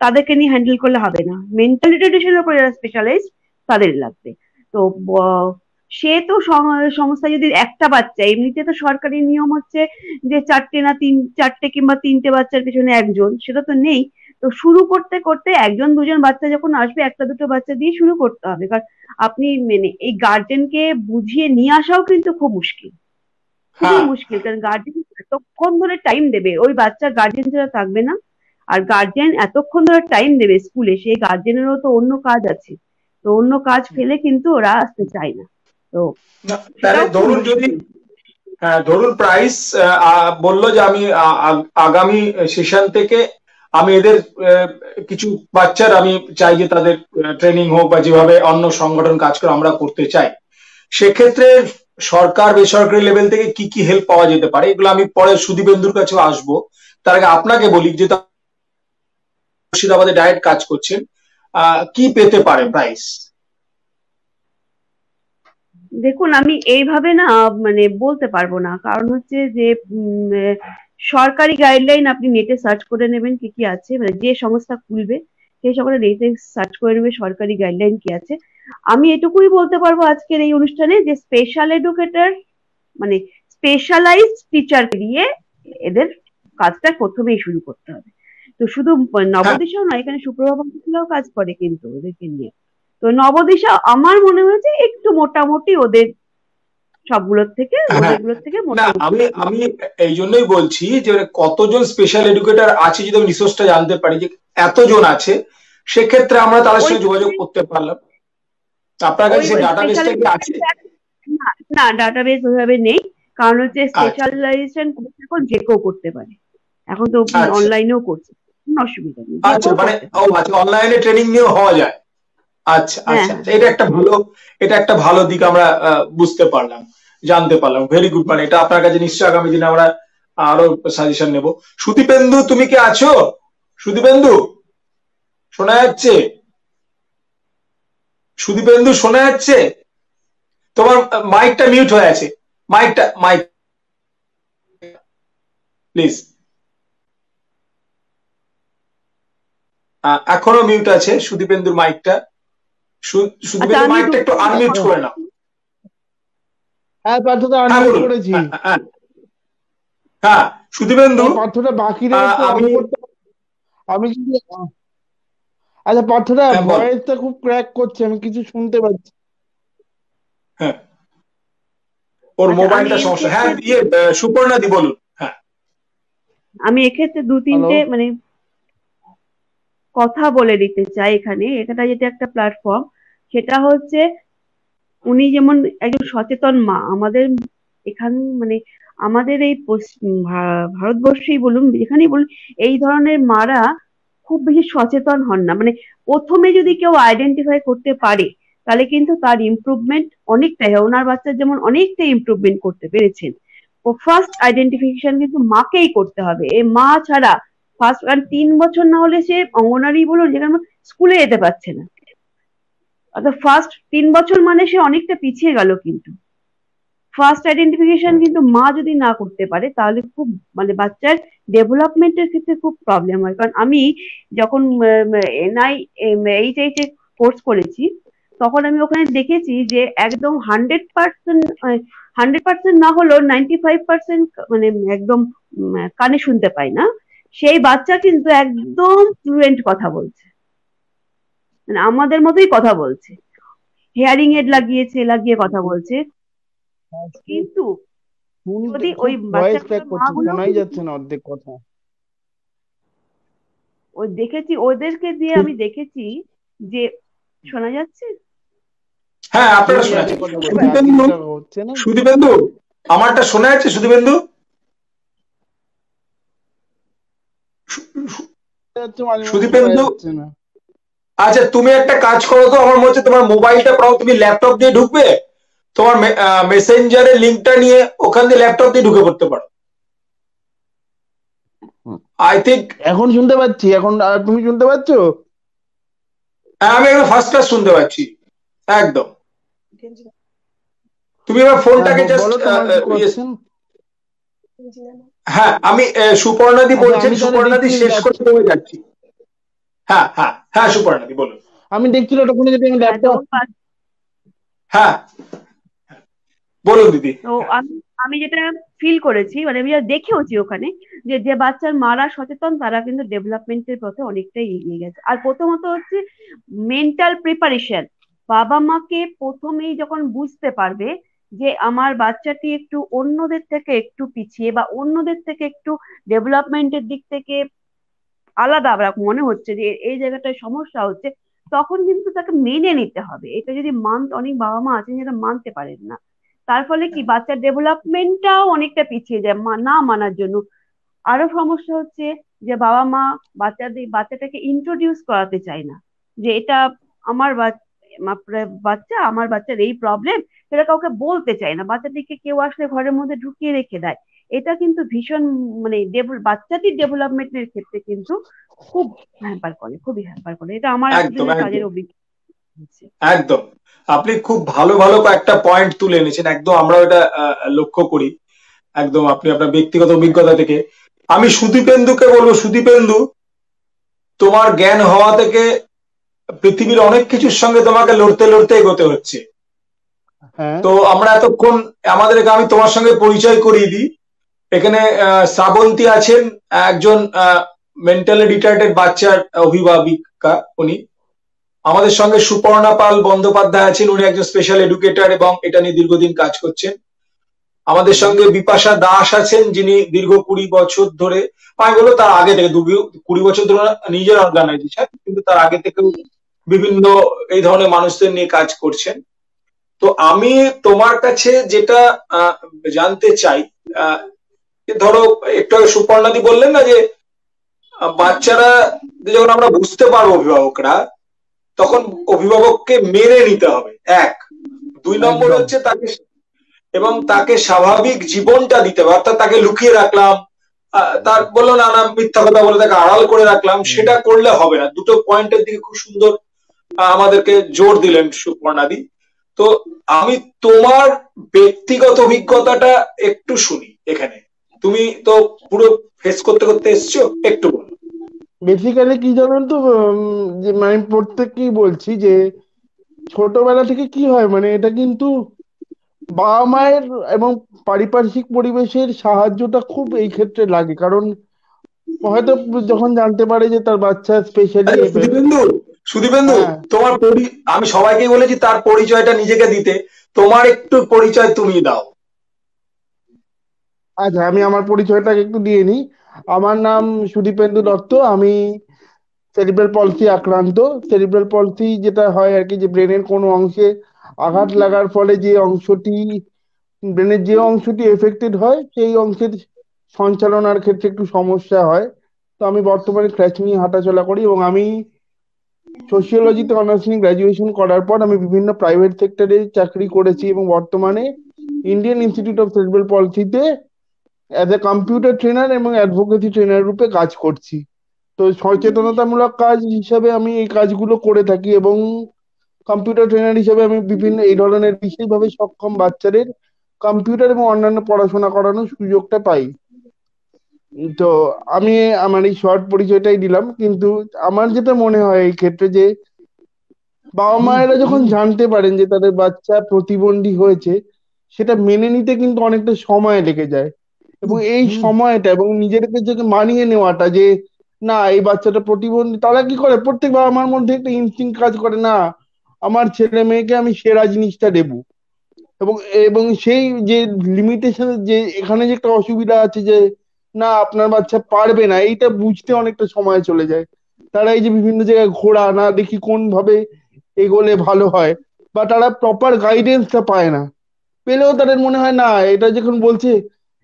তাদেরকে নিয়ে হ্যান্ডেল করলে হবে না, মেন্টাল রিটার্ডেশনের উপরে যারা স্পেশালাইজ তাদের লাগবে। তো সে তো সংস্থা যদি একটা বাচ্চা, এমনিতে তো সরকারি নিয়ম হচ্ছে যে চারটে কিংবা তিনটে বাচ্চার পেছনে একজন, সেটা তো নেই। তো শুরু করতে করতে একজন দুজন বাচ্চা যখন আসবে, একটা দুটো বাচ্চা দিয়ে শুরু করতে হবে, কারণ আপনি মানে এই গার্জেনকে বুঝিয়ে নিয়ে আসাও কিন্তু খুব মুশকিল, খুবই হ্যাঁ, মুশকিল, কারণ গার্জেন এতক্ষণ ধরে টাইম দেবে, ওই বাচ্চা গার্জেন ছাড়া থাকবে না। আর গার্জেন এতক্ষণ ধরে টাইম দেবে স্কুলে, সেই গার্জেনেরও তো অন্য কাজ আছে, তো অন্য কাজ ফেলে কিন্তু ওরা আসতে চায় না। তো তাহলে সেটাও খুব ধরুন যদি, মুশকিল। হ্যাঁ ধরুন প্রাইস বললো যে আমি আগামী সেশন থেকে আমি এদের কিছু বাচ্চার আমি চাই যে তাদের ট্রেনিং হোক বা যেভাবে অন্য সংগঠন কাজ করে আমরা করতে চাই, সেক্ষেত্রে সরকার বেসরকারি লেভেল থেকে কি কি হেল্প পাওয়া যেতে পারে? এগুলো আমি পরে সুদীপেন্দুর কাছেও আসবো। তার আগে আপনাকে বলি যে মুর্শিদাবাদে ডাইরেক্ট কাজ করছেন, কি পেতে পারে প্রাইস? দেখুন, আমি এইভাবে না মানে বলতে পারবো না, কারণ হচ্ছে যে সরকারি গাইডলাইন আপনি নেটে সার্চ করে নেবেন কি কি আছে, মানে যে সংস্থা খুলবে সেই সকলে নেটে সার্চ করে নেবে সরকারি গাইডলাইন কি আছে। আমি এটুকুই বলতে পারবো আজকের এই অনুষ্ঠানে, যে স্পেশাল এডুকেটর, মানে স্পেশালাইজড টিচার দিয়ে এদের কাজটা প্রথমেই শুরু করতে হবে। তো শুধু হ্যাঁ নবদিশাও নয়, এখানে সুপ্রভা ভট্টাচার্যও কাজ করে কিন্তু ওদেরকে নিয়ে। তো নবদিশা আমার মনে হয়েছে একটু মোটামুটি ওদের সবগুলোর থেকে, হ্যাঁ ওদেরগুলোর থেকে না, মোটামুটি। আমি আমি এই জন্যই বলছি যে কতজন স্পেশাল এডুকেটর আছে, যদি আমি রিসোর্সটা জানতে পারি যে এতজন আছে, সেক্ষেত্রে আমরা তাদের সঙ্গে যোগাযোগ ওইখানে করতে পারলাম। আপনার কাছে ওই সেই স্পেশাল ডাটাবেসটা কি আছে? না, না ডাটাবেস ওইভাবে নেই, কারণ হচ্ছে আচ্ছা স্পেশালাইজেশন এখন যে কেউ করতে পারে, এখন তো আচ্ছা অনলাইনেও করছে, কোনো অসুবিধা নেই, যে আচ্ছা, কেউ মানে করতে ও পারে। আচ্ছা, অনলাইনে ট্রেনিং নিয়েও হওয়া যায়। আচ্ছা হ্যাঁ আচ্ছা হ্যাঁ আচ্ছা, এটা একটা ভালো দিক আমরা বুঝতে পারলাম, জানতে পারলাম। Very good. মানে এটা আপনার কাছে নিশ্চয়ই আগামী দিনে আমরা আরো সাজেশন নেব। সুদীপেন্দু, তুমি কি আছো? সুদীপেন্দু, শোনা যাচ্ছে? সুদীপেন্দু, শোনা যাচ্ছে? তোমার মাইকটা মিউট হয়ে আছে। Mic please. এখনো মিউট আছে সুদীপেন্দুর মাইকটা। আচ্ছা, সুদীপেন্দুর আমি মাইকটা একটু দুটো আনমিউট কথা করে নাও। হ্যাঁ পার্থদা হ্যাঁ আনমিউট বলুন। করেছি। হ্যাঁ হ্যাঁ হ্যাঁ, সুদীপেন্দু, পার্থদা বাকি রেখে অন আমি করতে আমি যদি আচ্ছা পার্থদা হ্যাঁ বলো। ভয়েসটা খুব ক্র্যাক করছে, আমি কিছু শুনতে পাচ্ছি। হ্যাঁ, ওর আচ্ছা, মোবাইলটা সমস্যা। হ্যাঁ, সুপর্ণাদি বলুন। হ্যাঁ আমি এক্ষেত্রে দু হ্যালো। তিনটে মানে কথা বলে দিতে চাই এখানে। এটা যেটা একটা প্ল্যাটফর্ম, সেটা হচ্ছে উনি যেমন একজন সচেতন মা, আমাদের এখান মানে আমাদের এই ভারতবর্ষেই বলুন, যেখানেই বলুন, এই ধরনের মারা খুব বেশি সচেতন হন না। মানে প্রথমে যদি কেউ আইডেন্টিফাই করতে পারে, তাহলে কিন্তু তার ইমপ্রুভমেন্ট অনেকটাই হয়। ওনার বাচ্চা যেমন অনেকটাই ইমপ্রুভমেন্ট করতে পেরেছেন। ও ফার্স্ট আইডেন্টিফিকেশন কিন্তু মাকেই করতে হবে, এই মা ছাড়া ফার্স্ট। কারণ 3 বছর না হলে সে অঙ্গনারী বলুন, যেখানে স্কুলে যেতে পারছে না, অর্থাৎ ফার্স্ট 3 বছর মানে সে অনেকটা পিছিয়ে গেল। কিন্তু ফার্স্ট আইডেন্টিফিকেশন কিন্তু মা যদি না করতে পারে, তাহলে খুব মানে বাচ্চার ডেভেলপমেন্টের ক্ষেত্রে খুব প্রবলেম হয়। কারণ আমি যখন এনআই এইচএইচ এ কোর্স করেছি, তখন আমি ওখানে দেখেছি যে একদম 100% না হলেও 95% মানে একদম কানে শুনতে পায় না, সেই বাচ্চা কিন্তু একদম ফ্লুয়েন্ট কথা বলছে, মানে আমাদের মতোই কথা বলছে, হিয়ারিং এড লাগিয়ে কথা বলছে। কিন্তু শুনতে যদি ওই খুব ভয়েস ক্র্যাক বাচ্চাগুলোর মা করছে, গুলো শোনাই কিন্তু যাচ্ছে না অর্ধেক কথা। ওই দেখেছি, ওদেরকে দিয়ে আমি দেখেছি যে শোনা যাচ্ছে। হ্যাঁ, আপনারা শোনা শোনা যাচ্ছে যাচ্ছে। কথা বলছে, আর সুদীপেন্দু, কিছুটা হচ্ছে না। সুদীপেন্দু, আমারটা শোনা যাচ্ছে? সুদীপেন্দু, যাচ্ছে মাঝে মাঝে, শোনা সুদীপেন্দু, যাচ্ছে না। আচ্ছা তুমি একটা কাজ করো তো, আমার মনে হচ্ছে তোমার মোবাইলটা পাও, তুমি ল্যাপটপ দিয়ে ঢুকবে, তোমার মেসেঞ্জারের লিঙ্কটা নিয়ে ওখান দিয়ে ল্যাপটপ দিয়ে ঢুকে পড়তে পারো। আই থিঙ্ক এখন শুনতে পাচ্ছি, এখন তুমি শুনতে পাচ্ছো? আমি একদম ফার্স্ট ক্লাস শুনতে পাচ্ছি একদম। তুমি এবার ফোনটাকে জাস্ট বলো তোমার কি কোশ্চেন। হ্যাঁ, আমি সুপর্ণাদি আচ্ছা বলছেন, আমি তাহলে সুপর্ণাদি দেখছি শেষ করে চলে যাচ্ছি। হ্যাঁ হ্যাঁ হ্যাঁ, সুপর্ণাদি বলুন। আমি দেখছি ততক্ষণে যদি আমি হ্যাঁ, তো ল্যাপটপ। হ্যাঁ বলুন দিদি। তো আমি যেটা ফিল করেছি, মানে আমি যেটা দেখেওছি ওখানে, যে যে বাচ্চার মারা সচেতন, তারা কিন্তু ডেভেলপমেন্টের পথে অনেকটাই এগিয়ে গেছে। আর প্রথমত হচ্ছে মেন্টাল প্রিপারেশন। বাবা মাকে প্রথমেই যখন বুঝতে পারবে যে আমার বাচ্চাটি একটু অন্যদের থেকে একটু পিছিয়ে বা অন্যদের থেকে একটু ডেভেলপমেন্টের দিক থেকে আলাদা আমার মনে হচ্ছে, যে এই জায়গাটায় সমস্যা হচ্ছে, তখন কিন্তু তাকে মেনে নিতে হবে। এটা যদি অনেক বাবা মা আছেন যেটা মানতে পারেন না, তার ফলে কি বাচ্চার ডেভেলপমেন্টটাও অনেকটা পিছিয়ে যায় না মানার জন্য। আরো সমস্যা হচ্ছে যে বাবা মা বাচ্চাটাকে ইন্ট্রোডিউস করাতে চায় না, যে এটা আমার বাচ্চা, আমার বাচ্চার এই প্রবলেম, সেটা কাউকে বলতে চায় না। বাচ্চাটিকে কেউ আসলে ঘরের মধ্যে ঢুকিয়ে রেখে দেয়। এটা কিন্তু ভীষণ মানে বাচ্চাটির ডেভেলপমেন্টের ক্ষেত্রে কিন্তু খুব হ্যাম্পার করে, খুবই হ্যাম্পার করে। এটা আমার একদম এতদিনের কাজের একদম অভিজ্ঞতা হচ্ছে। একদম, আপনি খুব ভালো ভালো কয়েকটা পয়েন্ট তুলে এনেছেন, একদম আমরা এটা লক্ষ্য করি একদম আপনি আপনার ব্যক্তিগত অভিজ্ঞতা থেকে। আমি সুদীপেন্দুকে বলবো, সুদীপেন্দু, তোমার জ্ঞান হওয়া থেকে পৃথিবীর অনেক কিছুর সঙ্গে তোমাকে লড়তে লড়তে এগোতে হচ্ছে। হ্যাঁ তো আমরা এতক্ষণ আমি তোমার সঙ্গে পরিচয় করিয়ে দিই। এখানে শ্রাবন্তী আছেন, একজন মেন্টালি রিটার্ডেড বাচ্চার অভিভাবিকা উনি। আমাদের সঙ্গে সুপর্ণা পাল বন্দ্যোপাধ্যায় আছেন, উনি একজন স্পেশাল এডুকেটর এবং এটা নিয়ে দীর্ঘদিন কাজ করছেন। আমাদের সঙ্গে বিপাশা দাস আছেন, যিনি দীর্ঘ 20 বছর ধরে, আমি বলবো তার আগে থেকে 20 বছর ধরে নিজের অর্গানাইজেশন, কিন্তু তার আগে থেকেও বিভিন্ন এই ধরনের মানুষদের নিয়ে কাজ করছেন। তো আমি তোমার কাছে যেটা জানতে চাই, ধরো একটু আগে সুপর্ণাদি বললেন না যে বাচ্চারা যখন আমরা বুঝতে পারবো অভিভাবকরা, তখন অভিভাবককে মেনে নিতে হবে, 1। 2 নম্বর একদম হচ্ছে তাকে স্বাভাবিক জীবনটা দিতে হবে, অর্থাৎ তাকে লুকিয়ে রাখলাম, তার বললো না না মিথ্যা কথা বলে তাকে আড়াল করে রাখলাম, সেটা করলে হবে না। দুটো পয়েন্টের দিকে খুব সুন্দর আমাদেরকে জোর দিলেন সুপর্ণাদি। তো আমি তোমার ব্যক্তিগত অভিজ্ঞতাটা একটু শুনি এখানে। তুমি তো পুরো ফেস করতে করতে এসছো, একটু বলো। বেসিক্যালি কি জানেন তো, যে আমি প্রত্যেককেই বলছি যে ছোটবেলা থেকে কি হয়, মানে এটা কিন্তু বাবা মায়ের এবং পারিপার্শ্বিক পরিবেশের সাহায্যটা খুব এই ক্ষেত্রে লাগে। কারণ হয়তো যখন জানতে পারে যে তার বাচ্চা স্পেশালি আচ্ছা এফেক্ট। সুদীপেন্দু, হ্যাঁ তোমার আমি সবাইকে বলেছি তার পরিচয়টা নিজেকে দিতে, তোমার একটু পরিচয় তুমি দাও। আচ্ছা, আমি আমার পরিচয়টাকে একটু দিয়ে নিই। আমার নাম সুদীপেন্দু দত্ত। আমি সেরিব্রাল পলসি আক্রান্ত। সেরিব্রাল পলসি যেটা হয় আর কি, যে ব্রেনের কোনো অংশে আঘাত লাগার ফলে ব্রেনের যে অংশটি এফেক্টেড হয় সেই অংশের সঞ্চালনার ক্ষেত্রে একটু সমস্যা হয়। তো আমি বর্তমানে ক্র্যাচ নিয়ে হাঁটাচলা করি, এবং আমি সোশিওলজিতে অনার্স নিয়ে গ্রাজুয়েশন করার পর আমি বিভিন্ন প্রাইভেট সেক্টরে চাকরি করেছি, এবং বর্তমানে ইন্ডিয়ান ইনস্টিটিউট অফ সেরিব্রাল পলসিতে অ্যাজ এ কম্পিউটার ট্রেনার এবং অ্যাডভোকেসি ট্রেনার রূপে কাজ করছি। তো সচেতনতামূলক কাজ হিসাবে আমি এই কাজগুলো করে থাকি, এবং কম্পিউটার ট্রেনার হিসেবে আমি বিভিন্ন এই ধরনের বিশেষভাবে সক্ষম বাচ্চাদের কম্পিউটার এবং অন্যান্য পড়াশোনা করানোর সুযোগটা পাই। তো আমি আমার এই শর্ট পরিচয়টাই দিলাম, কিন্তু আমার যেটা মনে হয় এই ক্ষেত্রে, যে বাবা মায়েরা যখন জানতে পারেন যে তাদের বাচ্চা প্রতিবন্ধী হয়েছে, সেটা মেনে নিতে কিন্তু অনেকটা সময় লেগে যায়। এবং এই সময়টা এবং নিজেদেরকে যে মানিয়ে নেওয়াটা, যে না এই বাচ্চাটা প্রতিবন্ধী, তারা কি করে, প্রত্যেক বাবা মার মধ্যে একটা ইনস্টিংক্ট কাজ করে, না আমার ছেলে মেয়েকে আমি সেরা জিনিসটা দেবো। এবং এবং সেই যে লিমিটেশন, যে এখানে যে একটা অসুবিধা আছে, যে না আপনার বাচ্চা পারবে না, এইটা বুঝতে অনেকটা সময় চলে যায়। তারা এই যে বিভিন্ন জায়গায় ঘোরা, না দেখি কোন ভাবে এগোলে ভালো হয়, বা তারা প্রপার গাইডেন্সটা পায় না। পেলেও তাদের মনে হয় না, এটা যখন বলছে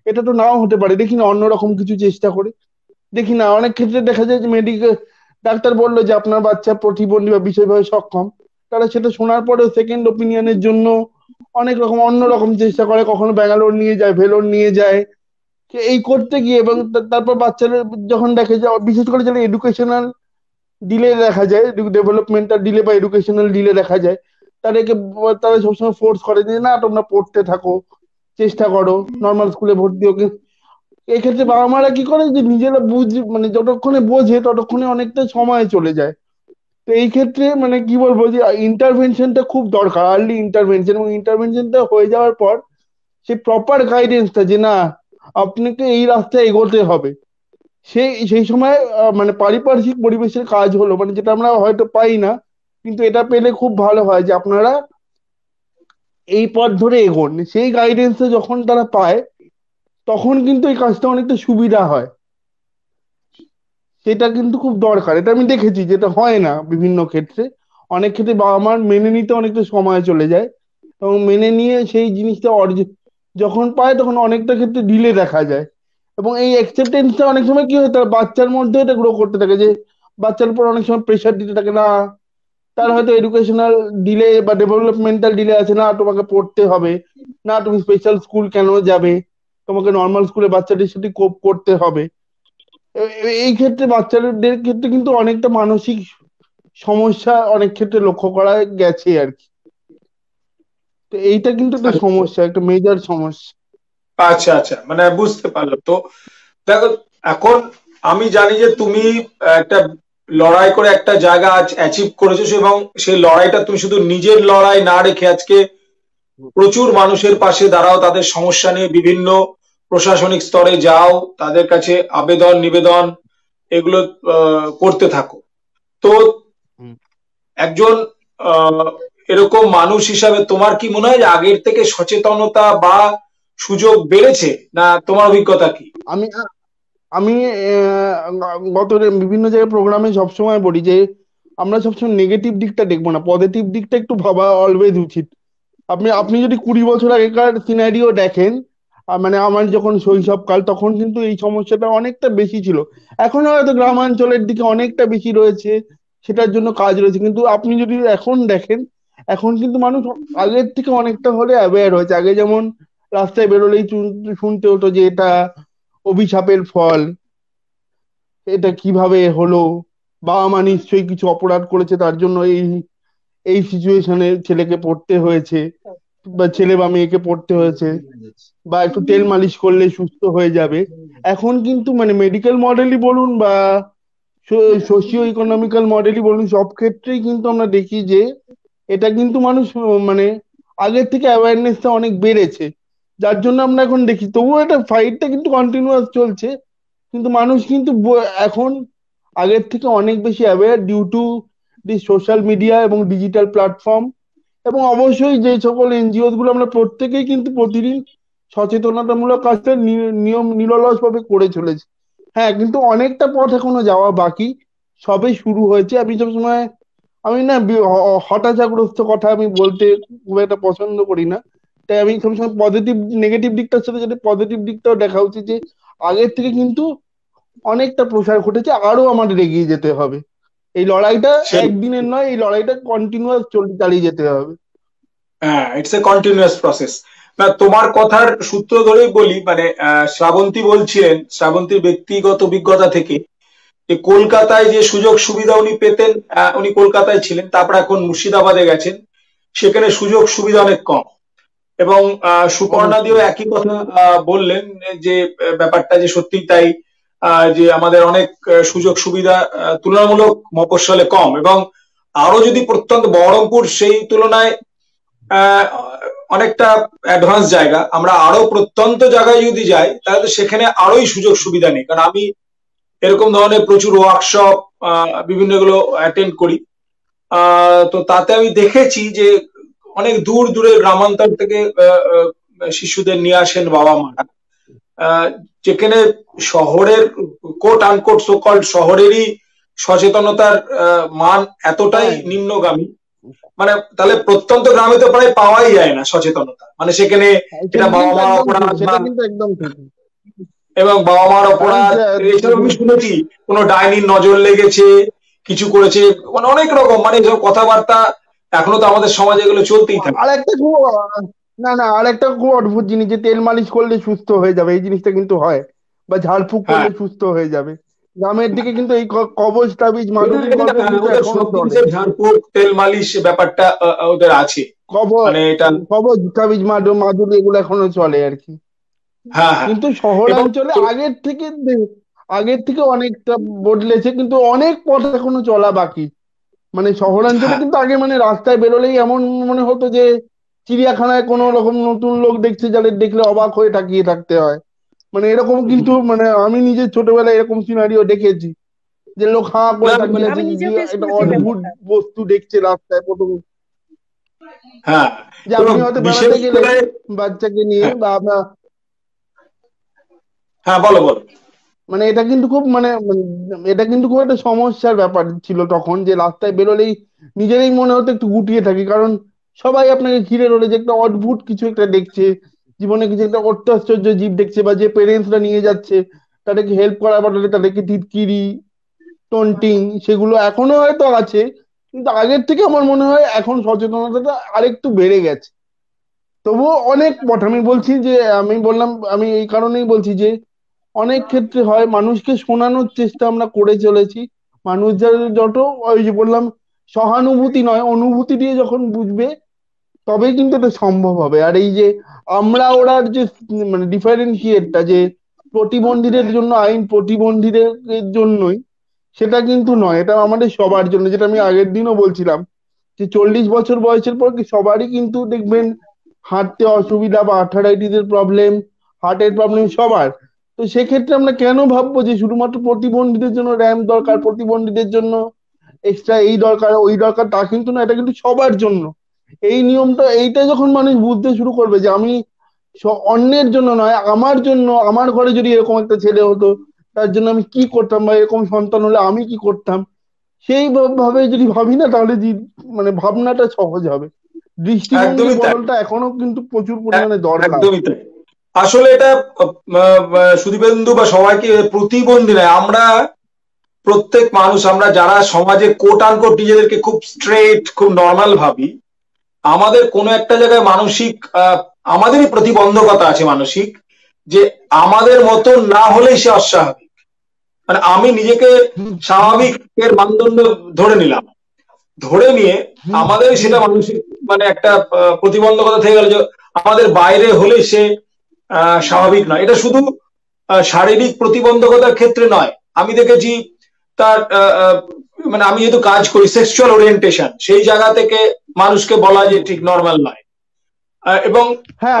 এটা তো নাও হতে পারে, দেখি না অন্যরকম কিছু চেষ্টা করে দেখি না। অনেক ক্ষেত্রে দেখা যায় যে মেডিকেল ডাক্তার বললো যে আপনার বাচ্চা প্রতিবন্ধী বা বিশেষভাবে সক্ষম, তারা সেটা শোনার পরেও সেকেন্ড ওপিনিয়নের জন্য অনেক রকম অন্যরকম চেষ্টা করে, কখনো ব্যাঙ্গালোর নিয়ে যায়, ভেলোর নিয়ে যায়। এই করতে গিয়ে এবং তারপর বাচ্চারা যখন দেখে যে, বিশেষ করে যারা এডুকেশনাল ডিলে দেখা যায়, ডেভেলপমেন্টাল ডিলে বা এডুকেশনাল ডিলে দেখা যায়, তাদেরকে তারা সবসময় ফোর্স করে যে না তোমরা পড়তে থাকো, চেষ্টা করো, নর্মাল স্কুলে ভর্তি হোক। এই ক্ষেত্রে বাবা মারা কি করে, যে নিজেরা মানে যতক্ষণে বোঝে ততক্ষণে অনেকটা সময় চলে যায়। তো এই ক্ষেত্রে মানে কি বলবো, যে ইন্টারভেনশনটা খুব দরকার, আর্লি ইন্টারভেনশন। এবং ইন্টারভেনশনটা হয়ে যাওয়ার পর সেই প্রপার গাইডেন্সটা, যে না আপনাকে এই রাস্তায় এগোতে হবে, সেই সময় মানে পারিপার্শ্বিক পরিবেশের কাজ হলো, মানে যেটা আমরা হয়তো পাই না, কিন্তু এটা পেলে খুব ভালো হয়, যে আপনারা এই পথ ধরে এগোন। সেই গাইডেন্সটা যখন তারা পায়, তখন কিন্তু এই কাজটা অনেকটা সুবিধা হয়। সেটা কিন্তু খুব দরকার, এটা আমি দেখেছি, যেটা হয় না বিভিন্ন ক্ষেত্রে। অনেক ক্ষেত্রে বাবা মার মেনে নিতে অনেকটা সময় চলে যায়, এবং মেনে নিয়ে সেই জিনিসটা যখন পায় তখন অনেকটা ক্ষেত্রে ডিলে দেখা যায়। এবং এই অ্যাকসেপ্টেন্সটা অনেক সময় কি হয়, তার বাচ্চার মধ্যে এটা গ্রো করতে থাকে, যে বাচ্চার উপর অনেক সময় প্রেশার দিতে থাকে, না তার হয়তো এডুকেশনাল ডিলে বা ডেভেলপমেন্টাল ডিলে আছে, না তোমাকে পড়তে হবে, না তুমি স্পেশাল স্কুল কেন যাবে, তোমাকে নর্মাল স্কুলে বাচ্চাদের সাথে কোপ করতে হবে। এই ক্ষেত্রে বাচ্চাদের ক্ষেত্রে কিন্তু অনেকটা মানসিক সমস্যা অনেক ক্ষেত্রে লক্ষ্য করা গেছে আর কি। তো এইটা কিন্তু একটা আচ্ছা সমস্যা, একটা মেজর সমস্যা। আচ্ছা আচ্ছা, মানে বুঝতে পারলাম। তো দেখো, এখন আমি জানি যে তুমি একটা লড়াই করে একটা জায়গা আজ অ্যাচিভ করেছো, এবং সেই লড়াইটা তুমি শুধু নিজের লড়াই না রেখে আজকে প্রচুর মানুষের পাশে দাঁড়াও, তাদের সমস্যা নিয়ে বিভিন্ন প্রশাসনিক স্তরে যাও, তাদের কাছে আবেদন নিবেদন এগুলো করতে থাকো। তো হুম। একজন আহ, এরকম মানুষ হিসাবে তোমার কি মনে হয় যে আগের থেকে সচেতনতা বা সুযোগ বেড়েছে, না তোমার অভিজ্ঞতা কি? আমি আমি গত বিভিন্ন জায়গায় প্রোগ্রামে সবসময় বলি যে আমরা সবসময় নেগেটিভ দিকটা দেখবো না, পজিটিভ দিকটা একটু ভাবা অলওয়েজ উচিত। আপনি আপনি যদি 20 বছর আগেকার সিনারিও দেখেন, মানে আমার যখন শৈশবকাল তখন কিন্তু এই সমস্যাটা অনেকটা বেশি ছিল। এখন হয়তো গ্রামাঞ্চলের দিকে অনেকটা বেশি রয়েছে, সেটার জন্য কাজ রয়েছে, কিন্তু আপনি যদি এখন দেখেন, এখন কিন্তু মানুষ আগের থেকে অনেকটা হলে অ্যাওয়্যার হয়েছে। আগে যেমন রাস্তায় বেরোলেই শুনতে হতো যে এটা অভিশাপের ফল, এটা কিভাবে হলো, বাবা মা নিশ্চয়ই কিছু অপরাধ করেছে তার জন্য এই এই সিচুয়েশনে ছেলেকে পড়তে হয়েছে, বা ছেলে বা মেয়েকে পড়তে হয়েছে, বা একটু তেল মালিশ করলে সুস্থ হয়ে যাবে। এখন কিন্তু মানে মেডিকেল মডেলই বলুন বা সোশিও ইকোনমিক্যাল মডেলই বলুন, সব ক্ষেত্রেই কিন্তু আমরা দেখি যে এটা কিন্তু মানুষ মানে আগের থেকে অ্যাওয়ারনেসটা অনেক বেড়েছে। যার জন্য আমরা এখন দেখি, তবুও এটা ফাইটটা কিন্তু কন্টিনিউয়াস চলছে, কিন্তু মানুষ কিন্তু এখন আগের থেকে অনেক বেশি aware due to the social media এবং ডিজিটাল প্ল্যাটফর্ম। এবং অবশ্যই যে সকল এনজিও গুলো আমরা প্রত্যেকেই কিন্তু প্রতিদিন সচেতনতামূলক কাজটা নিয়ম নিরলস ভাবে করে চলেছি। হ্যাঁ, কিন্তু অনেকটা পথ এখনো যাওয়া বাকি, সবে শুরু হয়েছে। আমি সবসময় আমি না হতাশাগ্রস্ত কথা আমি বলতে খুব একটা পছন্দ করি না। তাই আমি সবসময় পজিটিভ নেগেটিভ দিকটার সাথে সাথে পজিটিভ দিকটাও দেখা উচিত, যে আগের থেকে কিন্তু অনেকটা প্রসার ঘটেছে, আরো আমাদের এগিয়ে যেতে হবে। এই লড়াইটা সে একদিনের নয়, এই লড়াইটা কন্টিনিউয়াস চালিয়ে যেতে হবে। হ্যাঁ, ইটস এ কন্টিনিউয়াস প্রসেস। না, তোমার কথার সূত্র ধরেই বলি, মানে শ্রাবন্তী বলছিলেন, শ্রাবন্তীর ব্যক্তিগত অভিজ্ঞতা থেকে, যে কলকাতায় যে সুযোগ সুবিধা উনি পেতেন, উনি কলকাতায় ছিলেন, তারপর এখন মুর্শিদাবাদে গেছেন, সেখানে সুযোগ সুবিধা অনেক কম। এবং সুপর্ণা দিও অবশ্যই। একই কথা বললেন, যে ব্যাপারটা যে সত্যি তাই, যে আমাদের অনেক সুযোগ সুবিধা তুলনামূলক মফস্বলে কম, এবং আরো যদি প্রত্যন্ত বহরমপুর সেই তুলনায় আহ, অনেকটা অ্যাডভান্স জায়গা, আমরা আরো প্রত্যন্ত জায়গায় যদি যাই তাহলে তো সেখানে আরোই সুযোগ সুবিধা নেই। কারণ আমি এরকম ধরনের প্রচুর ওয়ার্কশপ বিভিন্ন গুলো অ্যাটেন্ড করি। তো তাতে আমি দেখেছি যে অনেক দূর দূরে গ্রামান্তর থেকে শিশুদের নিয়ে আসেন বাবা মারা, আহ, যেখানে শহরের কোট আনকোট সোকল্ড শহরেরই সচেতনতার মান এতটাই হ্যাঁ, নিম্নগামী, মানে তাহলে প্রত্যন্ত গ্রামে তো প্রায় পাওয়াই যায় না সচেতনতা, মানে সেখানে এটা সেটা বাবা কিন্তু মার একদম ঠিক, অপরাধ, বা সেটা কিন্তু একদম ঠিক। এবং বাবা মার কারণ অপরাধ এসব আমি শুনেছি, কোনো ডাইনির নজর লেগেছে, কিছু করেছে, মানে অনেক রকম, মানে এসব কথাবার্তা এখনো তো আমাদের সমাজে এগুলো চলতেই থাকে। আর একটা খুব না না, আর একটা খুব অদ্ভুত জিনিস, যে তেল মালিশ করলে সুস্থ হয়ে যাবে, এই জিনিসটা কিন্তু হয়, বা ঝাড়ফুঁক হ্যাঁ, করলে সুস্থ হয়ে যাবে। গ্রামের দিকে কিন্তু এই কবজ তাবিজ ওদের মাদুলির গল্প কিন্তু ওদের এখনো সব চলে। জিনিসের ঝাড়ফুঁক তেল মালিশ ব্যাপারটা ওদের আছে, কবজ মানে এটা। কবজ তাবিজ মাদুলি এগুলো এখনো চলে আর কি। হ্যাঁ, হ্যাঁ। কিন্তু এবং শহরাঞ্চলে আগের থেকে অনেকটা বদলেছে, কিন্তু অনেক পথ এখনো চলা বাকি। মানে শহরাঞ্চলে হ্যাঁ, কিন্তু আগে মানে রাস্তায় বেরোলেই এমন মনে হতো যে চিড়িয়াখানায় কোনো রকম নতুন লোক দেখছে, যাদের দেখলে অবাক হয়ে তাকিয়ে থাকতে হয়। মানে এরকম কিন্তু মানে আমি নিজে ছোটবেলায় এরকম সিনারিও দেখেছি, যে লোক হাঁ করে না, মানে তাকিয়ে আছে, আমি নিজেও যে ফেস একটা করেছি এই অদ্ভুত ব্যাপারটা। বস্তু দেখছে রাস্তায় প্রথম। হ্যাঁ, যে এবং আপনি হয়তো বেড়াতে বিশেষ গেলেন করে বাচ্চাকে নিয়ে, হ্যাঁ, বা আপনার হ্যাঁ, বলো বলো। মানে এটা কিন্তু খুব এটা কিন্তু খুব একটা সমস্যার ব্যাপার ছিল তখন, যে রাস্তায় বেরোলেই নিজেরই মনে হতো একটু গুটিয়ে থাকি, কারণ সবাই আপনাকে ঘিরে রয়েছে, যে একটা অদ্ভুত কিছু একটা দেখছে, জীবনে কিছু একটা অত্যাশ্চর্য জীব দেখছে, বা যে পেরেন্টসরা নিয়ে যাচ্ছে তাদেরকে হেল্প করার বদলে তাদেরকে টিটকিরি টন্টিং সেগুলো এখনো হয়তো আছে। কিন্তু আগের থেকে আমার মনে হয় এখন সচেতনতাটা আরেকটু বেড়ে গেছে। তবুও অনেক পথ, আমি বলছি যে আমি বললাম, আমি এই কারণেই বলছি যে অনেক ক্ষেত্রে হয় মানুষকে শোনানোর চেষ্টা আমরা করে চলেছি। মানুষ যত ওই যে বললাম সহানুভূতি নয় অনুভূতি দিয়ে যখন বুঝবে, তবেই কিন্তু এটা সম্ভব হবে। আর এই যে আমরা ওরার যে মানে ডিফারেন্সিয়েটটা, যে প্রতিবন্ধীদের জন্য আইন প্রতিবন্ধীদের জন্যই, সেটা কিন্তু নয়, এটা আমাদের সবার জন্য। যেটা আমি আগের দিনও বলছিলাম, যে 40 বছর বয়সের পর কি সবারই কিন্তু দেখবেন হাঁটতে অসুবিধা বা আর্থারাইটিসের প্রবলেম, হার্টের প্রবলেম সবার। তো সেক্ষেত্রে আমরা কেন ভাববো যে শুধুমাত্র প্রতিবন্ধীদের জন্য র্যাম্প দরকার, প্রতিবন্ধীদের জন্য এক্সট্রা এই দরকার ওই দরকার, তা কিন্তু না, এটা কিন্তু সবার জন্য। এই নিয়মটা, এইটা যখন মানুষ বুঝতে শুরু করবে যে আমি অন্যের জন্য নয়, আমার জন্য, আমার ঘরে যদি এরকম একটা ছেলে হতো তার জন্য আমি কি করতাম, বা এরকম সন্তান হলে আমি কি করতাম, সেই ভাবে যদি ভাবি না, তাহলে মানে ভাবনাটা সহজ হবে। দৃষ্টিভঙ্গির একদমই তাই। বদলটা এখনো কিন্তু প্রচুর পরিমাণে দরকার। একদমই তাই। আসলে এটা সুদীপেন্দু বা সবাইকে প্রতিবন্ধী নয়, আমরা প্রত্যেক মানুষ, আমরা যারা সমাজে কোট আনকোট নিজেদেরকে খুব স্ট্রেট, খুব নর্মাল ভাবি, আমাদের কোনো একটা জায়গায় মানসিক আমাদেরই প্রতিবন্ধকতা আছে মানসিক, যে আমাদের মতো না হলেই সে অস্বাভাবিক। মানে আমি নিজেকে স্বাভাবিক এর মানদণ্ড ধরে নিলাম, ধরে নিয়ে আমাদের সেটা মানসিক মানে একটা প্রতিবন্ধকতা থেকে গেল যে আমাদের বাইরে হলে সে স্বাভাবিক নয়। এটা শুধু শারীরিক প্রতিবন্ধকতার ক্ষেত্রে নয়, আমি দেখেছি তার মানে আমি যেহেতু কাজ করি সেক্সুয়াল ওরিয়েন্টেশন, সেই জায়গা থেকে মানুষকে বলা যে ঠিক নর্মাল নয়। এবং হ্যাঁ,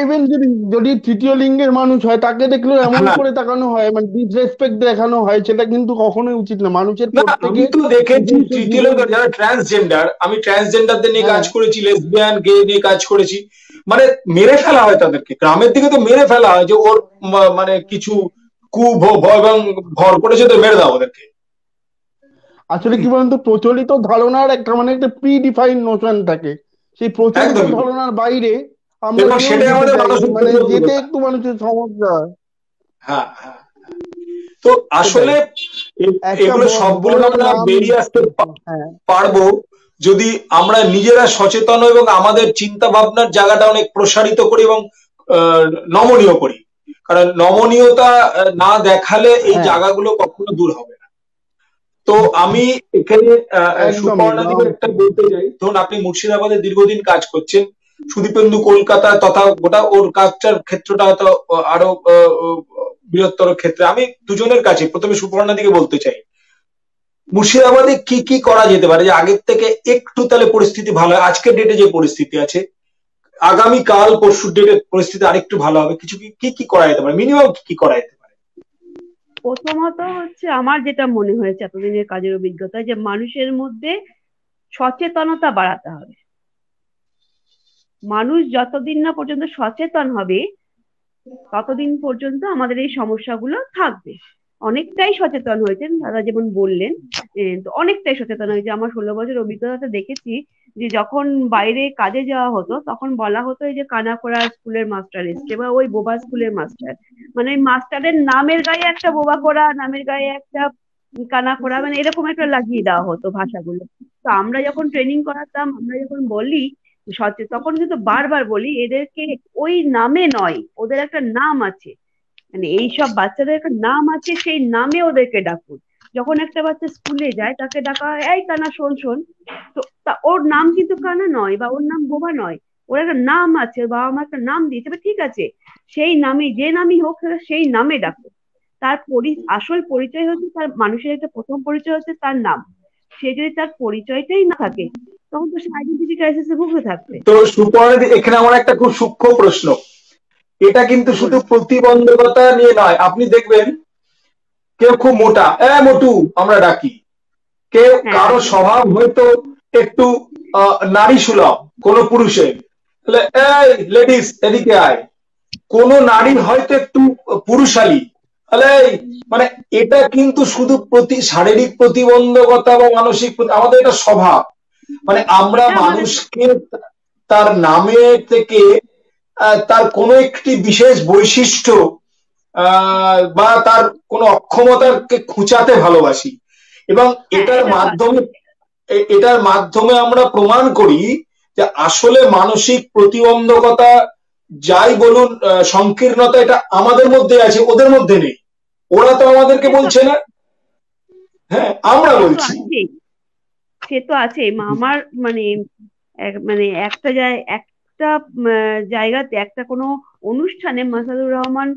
ইভেন যদি যদি তৃতীয় লিঙ্গের মানুষ হয় তাকে দেখলেও এমন হ্যাঁ, করে তাকানো হয়, মানে ডিসরেসপেক্ট দেখানো হয়, সেটা কিন্তু কখনোই উচিত না। মানুষের না আমি প্রত্যেকের তো দেখেছি নিজস্ব তৃতীয় জীবন। লোক যারা ট্রান্সজেন্ডার, আমি ট্রান্সজেন্ডারদের নিয়ে কাজ হ্যাঁ, করেছি, লেসবিয়ান গে নিয়ে কাজ করেছি, মানে মেরে ফেলা হয় তাদেরকে, গ্রামের দিকে তো মেরে ফেলা হয় যে ওর মানে কিছু এবং ভর করেছে তো মেরে দাও ওদেরকে। আসলে কি বলতো, প্রচলিত ধারণার একটা মানে একটা প্রি ডিফাইন নোশন থাকে, সেই প্রচলিত একদমই তাই। ধারণার বাইরে আমরা এবং কেউ সেটাই যেতে আমাদের চাইনি, মানসিক মানে যেতে প্রতিবন্ধকতা। একটু মানুষের সমস্যা হয়। হ্যাঁ, হ্যাঁ। তো সেটাই। আসলে একটা এগুলো সবগুলো বড় আমরা নাম। বেরিয়ে আসতে হ্যাঁ, পারবো যদি আমরা নিজেরা সচেতন হই এবং আমাদের চিন্তা ভাবনার জায়গাটা অনেক প্রসারিত করি এবং আহ, নমনীয় করি। কারণ নমনীয়তা না দেখালে এই হ্যাঁ, জায়গাগুলো কখনো দূর হবে না। তো আমি এখানে একদমই সুপর্ণা দিকে একটা বলতে চাই, ধরুন আপনি মুর্শিদাবাদে দীর্ঘদিন কাজ করছেন, সুদীপেন্দু কলকাতা তথা গোটা ওর কাজটার ক্ষেত্রটা হয়তো আরো বৃহত্তর ক্ষেত্রে। আমি দুজনের কাছে প্রথমে সুপর্ণা দিকে বলতে চাই, মুর্শিদাবাদে কি কি করা যেতে পারে যে আগের থেকে একটু তাহলে পরিস্থিতি ভালো হয়? আজকের ডেটে যে পরিস্থিতি আছে, আগামী কাল পরশুর ডেটে পরিস্থিতি আরেকটু ভালো হবে, কিছু কি কি করা যেতে পারে, মিনিমাম কি কি করা যেতে পারে? প্রথমত হচ্ছে আমার যেটা মনে হয়েছে এতদিনের কাজের অভিজ্ঞতায়, যে মানুষের মধ্যে সচেতনতা বাড়াতে হবে। মানুষ যতদিন না পর্যন্ত সচেতন হবে ততদিন পর্যন্ত আমাদের এই সমস্যাগুলো থাকবে। অনেকটাই সচেতন হয়েছেন দাদা, যেমন বললেন, তো অনেকটাই সচেতন হয়েছে। আমার 16 বছর অভিজ্ঞতাতে দেখেছি যে যখন বাইরে কাজে যাওয়া হতো তখন বলা হতো এই যে কানাকোড়া স্কুলের মাস্টার এসছে বা ওই বোবা স্কুলের মাস্টার, মানে ওই মাস্টারের নামের গায়ে একটা বোবা করা, নামের গায়ে একটা কানাকোড়া, মানে এরকম একটা লাগিয়ে দেওয়া হতো ভাষাগুলো। তো আমরা যখন ট্রেনিং করাতাম, আমরা যখন বলি তখন কিন্তু বারবার বলি এদেরকে ওই নামে নয়, ওদের একটা নাম আছে, মানে এইসব বাচ্চাদের একটা নাম আছে, সেই নামে ওদেরকে ডাকুন। যখন একটা বাচ্চা স্কুলে যায় তাকে ডাকা হয় এই কানা শোন শোন, তো ওর নাম কিন্তু কানা নয় বা ওর নাম বোবা নয়, ওর একটা নাম আছে, ওর বাবা মা একটা নাম দিয়েছে, বা ঠিক আছে সেই নামে, যে নামই হোক সেটা সেই নামে ডাকো। তার আসল পরিচয় হচ্ছে তার, মানুষের একটা প্রথম পরিচয় হচ্ছে তার নাম। সে যদি তার পরিচয়টাই না থাকে তখন তো সে আইডেন্টিটি ক্রাইসিসে ভুগে থাকবে। তো সুপর্ণা দি, এখানে আমার একটা খুব সূক্ষ্ম প্রশ্ন, এটা কিন্তু শুধু বলুন। প্রতিবন্ধকতা নিয়ে নয়। আপনি দেখবেন কেউ খুব মোটা, মোটু আমরা ডাকি, কেউ হ্যাঁ, কারো একদম। স্বভাব হয়তো একটু নারী সুলভ, কোন পুরুষের তাহলে এই লেডিস এদিকে আয়, কোন নারী হ্যাঁ, হয়তো একটু পুরুষালী, তাহলে এই, মানে এটা কিন্তু শুধু শারীরিক প্রতিবন্ধকতা বা মানসিক আমাদের এটা স্বভাব। মানে আমরা এটা আমাদের মানুষকে তার নামে থেকে তার কোনো একটি বিশেষ বৈশিষ্ট্য বা তার কোনো অক্ষমতাকে খুঁচাতে ভালোবাসি, এবং হ্যাঁ, এটার এটা তো আছে। মাধ্যমে এটার মাধ্যমে আমরা প্রমাণ করি যে আসলে মানসিক প্রতিবন্ধকতা যাই বলুন, সংকীর্ণতা, এটা আমাদের মধ্যে আছে, ওদের মধ্যে নেই। ওরা তো আমাদেরকে সে তো বলছে না, হ্যাঁ আমরা সে তো বলছি। আছেই, সে তো আছে। আমার মানে মানে একটা জায়গাতে একটা কোনো অনুষ্ঠানে মাসাদুর রহমান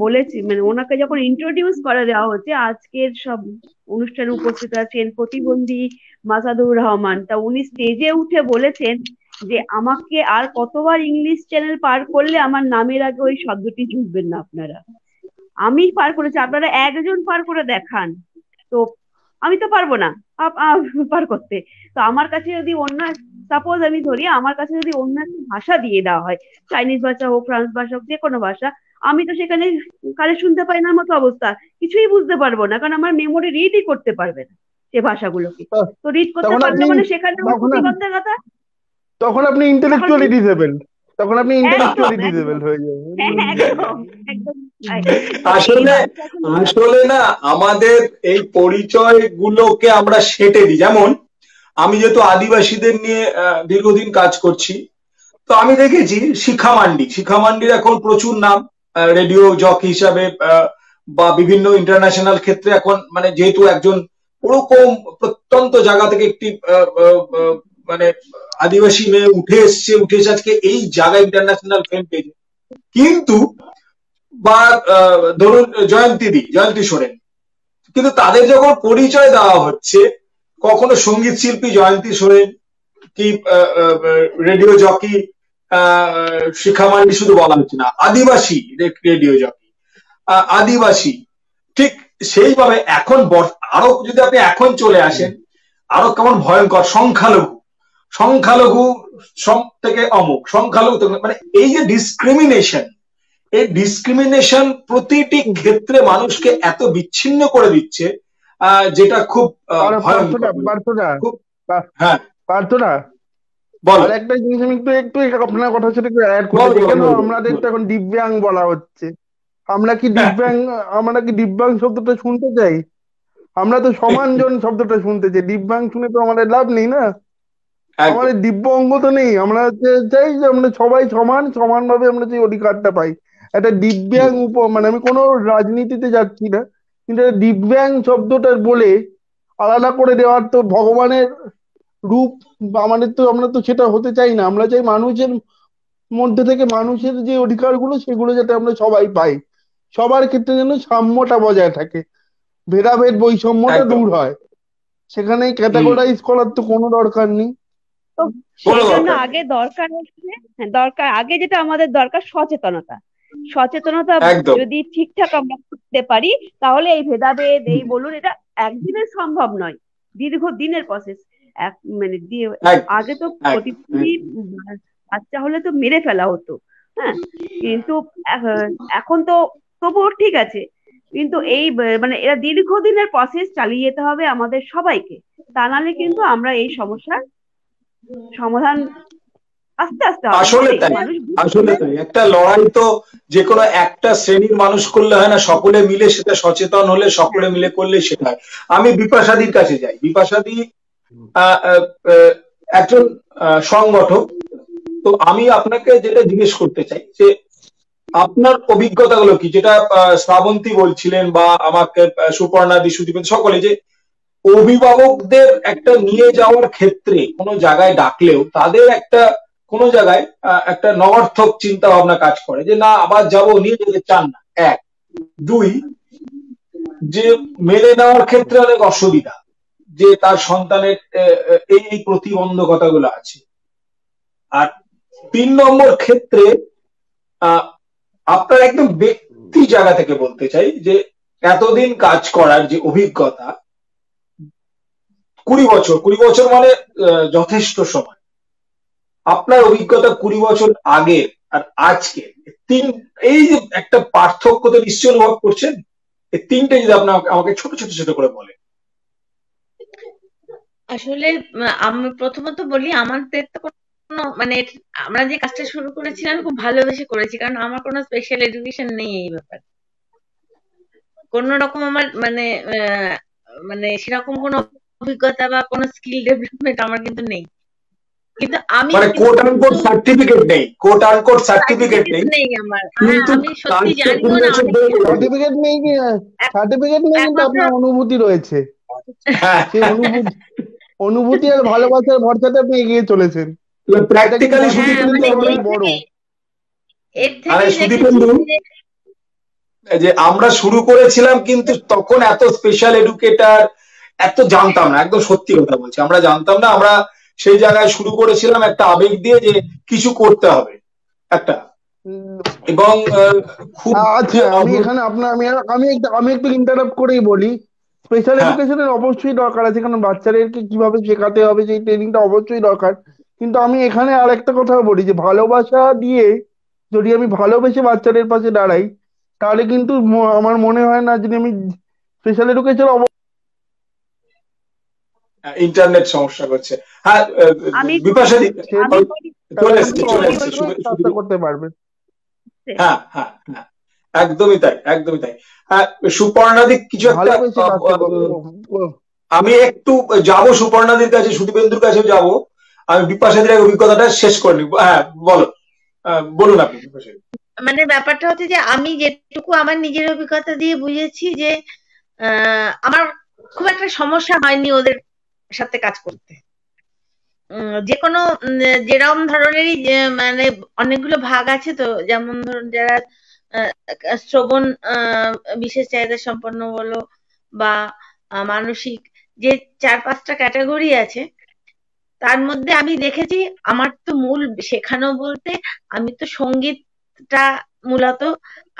বলেছি, মানে ওনাকে যখন ইন্ট্রোডিউস করে দেওয়া হচ্ছে, আজকের সব অনুষ্ঠানে উপস্থিত আছেন প্রতিবন্ধী মাসাদুর রহমান, তা উনি স্টেজে উঠে বলেছেন যে আমাকে আর কতবার ইংলিশ চ্যানেল পার করলে আমার নামের আগে ওই শব্দটি জুড়বেন না আপনারা। আমি পার করেছি, আপনারা একজন পার করে দেখান। তো আমি তো পারবো না পার করতে। তো আমার কাছে যদি অন্য, সাপোজ আমি ধরি আমার কাছে যদি অন্য একটা ভাষা দিয়ে দেওয়া হয়, চাইনিজ ভাষা হোক, ফ্রান্স ভাষা হোক, যে কোনো ভাষা, আমি তো সেখানে কানে শুনতে পাই না মতো অবস্থা, কিছুই বুঝতে পারবো না, কারণ আমার মেমোরি রিডই করতে পারবে না সে ভাষাগুলোকে। তা- তো রিড করতে তখন পারলে আপনি মানে সেখানে ওর তখন প্রতিবন্ধকতা। তখন আপনি তখন ইন্টেলেকচুয়ালি ডিসেবল, তখন আপনি একদম ইন্টেলেকচুয়ালি একদম, ডিসেবল হয়ে যাবেন। হ্যাঁ হ্যাঁ, একদম একদম তাই। তো এই আসলে মানুষ এখন আসলে না, আমাদের এই পরিচয় গুলোকে আমরা সেঁটে দিই। যেমন আমি যেহেতু আদিবাসীদের নিয়ে দীর্ঘদিন কাজ করছি, তো আমি দেখেছি শিখা মান্ডির এখন প্রচুর নাম রেডিও জকি হিসাবে, বা বিভিন্ন ইন্টারন্যাশনাল ক্ষেত্রে এখন, মানে যেহেতু একজন ওরকম প্রত্যন্ত জায়গা থেকে একটি মানে আদিবাসী মেয়ে উঠে এসে আজকে এই জায়গায় ইন্টারন্যাশনাল ফেম পেয়েছে। কিন্তু বা ধরুন জয়ন্তী সোরেন, কিন্তু তাদের যখন পরিচয় দেওয়া হচ্ছে, কখনো সঙ্গীত শিল্পী জয়ন্তী সোরেন কি রেডিও জকি শিখা মান্ডি শুধু বলা হচ্ছে না, আদিবাসী রেডিও জকি, আদিবাসী। ঠিক সেইভাবে এখন আরো যদি আপনি এখন চলে আসেন, আরো কেমন ভয়ঙ্কর সংখ্যালঘু, সংখ্যালঘু থেকে অমুক, সংখ্যালঘু মানে এই যে ডিসক্রিমিনেশন, এই ডিসক্রিমিনেশন প্রতিটি ক্ষেত্রে মানুষকে এত বিচ্ছিন্ন করে দিচ্ছে, যেটা খুব ভয়ঙ্কর। খুব, হ্যাঁ পার্থনা, বলো। আর একটা জিনিস আমি একটু একটু আপনার কথা সাথে একটু অ্যাড করতে চাই। কেন আমাদের তো এখন দিব্যাং বলা হচ্ছে? আমরা কি দিব্যাং শব্দটা শুনতে চাই? আমরা তো সমানজন শব্দটা শুনতে চাই। দিব্যাং শুনে তো আমাদের লাভ নেই না, আমাদের দিব্য অঙ্গ তো নেই। আমরা চাই যে আমরা সবাই সমানভাবে আমরা যে অধিকারটা পাই। একটা দিব্যাং মানে আমি কোনো রাজনীতিতে যাচ্ছি না, কিন্তু দিব্যাং শব্দটা বলে আলাদা করে দেওয়ার তো ভগবানের রূপ, বা আমরা তো সেটা হতে চাই না। আমরা চাই মানুষের মধ্যে থেকে মানুষের যে অধিকারগুলো সেগুলো যাতে আমরা সবাই পাই, সবার ক্ষেত্রে যেন সাম্যটা বজায় থাকে, ভেদাভেদ বৈষম্যটা দূর হয়। সেখানে ক্যাটাগরাইজ করার তো কোনো দরকার নেই। তো সেই জন্য আগে দরকার হচ্ছে, আগে যেটা আমাদের দরকার সচেতনতা। যদি ঠিকঠাক আমরা করতে পারি, তাহলে এই ভেদাভেদ, এই বলুন, এটা একদিনের সম্ভব নয়, দীর্ঘদিনের প্রসেস। মানে আগে তো প্রতিটি বাচ্চা হলে তো মেরে ফেলা হতো, হ্যাঁ, কিন্তু এখন তো তবুও ঠিক আছে। কিন্তু এই মানে এরা দীর্ঘদিনের প্রসেস চালিয়ে যেতে হবে আমাদের সবাইকে, তা নাহলে কিন্তু আমরা এই সমস্যার সমাধান আস্তে আস্তে হবে। আসলে তাই, একটা লড়াই তো যে কোনো একটা শ্রেণীর মানুষ করলে হয় না, সকলে মিলে সেটা সচেতন হলে, সকলে মিলে করলে সেটা হয়। আমি বিপাশাদির কাছে যাই। বিপাশাদি একজন সংগঠক। তো আমি আপনাকে যেটা জিজ্ঞেস করতে চাই যে আপনার অভিজ্ঞতাগুলো কি, যেটা শ্রাবন্তী বলছিলেন বা আমাকে সুপর্ণাদি, সুদীপ, সকলে, যে অভিভাবকদের একটা নিয়ে যাওয়ার ক্ষেত্রে কোনো জায়গায় ডাকলেও তাদের একটা কোনো জায়গায় একটা নবার্থক চিন্তা ভাবনা কাজ করে, যে না আবার যাবো, নিয়ে যেতে চান না। এক, দুই, যে মেনে নেওয়ার ক্ষেত্রে অনেক অসুবিধা, যে তার সন্তানের এই প্রতিবন্ধকতাগুলো আছে। আর 3 নম্বর ক্ষেত্রে আপনার একদম ব্যক্তি জায়গা থেকে বলতে চাই যে এতদিন কাজ করার যে অভিজ্ঞতা, 20 বছর মানে যথেষ্ট সময়। আপনার অভিজ্ঞতা 20 বছর আগে আর আজকে, এই যে একটা পার্থক্য তো নিশ্চয়ই অনুভব করছেন। এই তিনটে যদি আপনি আমাকে ছোট ছোট ছোট করে বলেন। আসলে আমি প্রথমত বলি, আমাদের তো কোনো মানে আমরা যে কাজটা শুরু করেছিলাম খুব ভালোবেসে করেছি, কারণ আমার কোনো স্পেশাল এডুকেশন নেই এই ব্যাপারে। কোন রকম আমার মানে সেরকম কোনো অভিজ্ঞতা বা কোনো স্কিল ডেভেলপমেন্ট আমার কিন্তু নেই। কিন্তু আমি কোট আনকোট সার্টিফিকেট নেই, কোট আনকোট সার্টিফিকেট নেই আমার। আমি সত্যি জানিও না, সার্টিফিকেট নেই কিন্তু আপনার অনুভূতি রয়েছে। সেই অনুভূতি আর ভালোবাসার ভরসাতে আপনি এগিয়ে চলেছেন। প্র্যাকটিক্যালি বড়। যে আমরা শুরু করেছিলাম, কিন্তু তখন এত স্পেশাল এডুকেটর এত জানতাম না, একদম সত্যি কথা বলছি, আমরা জানতাম না। আমরা সেই জায়গায় শুরু করেছিলাম একটা আবেগ দিয়ে যে কিছু করতে হবে একটা, এবং খুব আচ্ছা আমি এখানে আপনার আমি একটু ইন্টারাপ্ট করেই বলি। স্পেশাল হ্যাঁ এডুকেশনের অবশ্যই দরকার আছে, কারণ বাচ্চাদেরকে কিভাবে শেখাতে হবে সেই ট্রেনিংটা অবশ্যই দরকার। কিন্তু আমি এখানে আর একটা কথা বলি যে ভালোবাসা দিয়ে যদি আমি ভালোবেসে বাচ্চাদের পাশে দাঁড়াই, তাহলে কিন্তু আমার মনে হয় না যদি আমি স্পেশাল এডুকেশন। ইন্টারনেট সমস্যা করছে। হ্যাঁ আমি বিপাশা আমি চলে আমি এসছে বলি কাজটা করতে পারবে। হ্যাঁ হ্যাঁ হ্যাঁ, একদমই তাই, একদমই তাই। হ্যাঁ সুপর্ণাদি কিছু একটা ভালোবেসে কাজটা করতে আমি একটু যাব সুপর্ণাদির কাছে, সুদীপেন্দুর কাছে যাব, আমি বিপাশাদির অভিজ্ঞতাটা শেষ করে নিব। হ্যাঁ বলো, বলুন আপনি বিপাশাদি। মানে ব্যাপারটা হচ্ছে যে আমি যেটুকু আমার নিজের অভিজ্ঞতা দিয়ে বুঝেছি যে আমার খুব একটা সমস্যা হয়নি ওদের সাথে কাজ করতে। যে কোনো যেরকম ধরনেরই মানে অনেকগুলো ভাগ আছে তো, যেমন ধরুন যারা শ্রবণ বিশেষ চাহিদা সম্পন্ন বলো বা মানসিক, যে 4-5টা ক্যাটাগরি আছে, তার মধ্যে আমি দেখেছি আমার তো মূল শেখানো বলতে আমি তো সঙ্গীতটা মূলত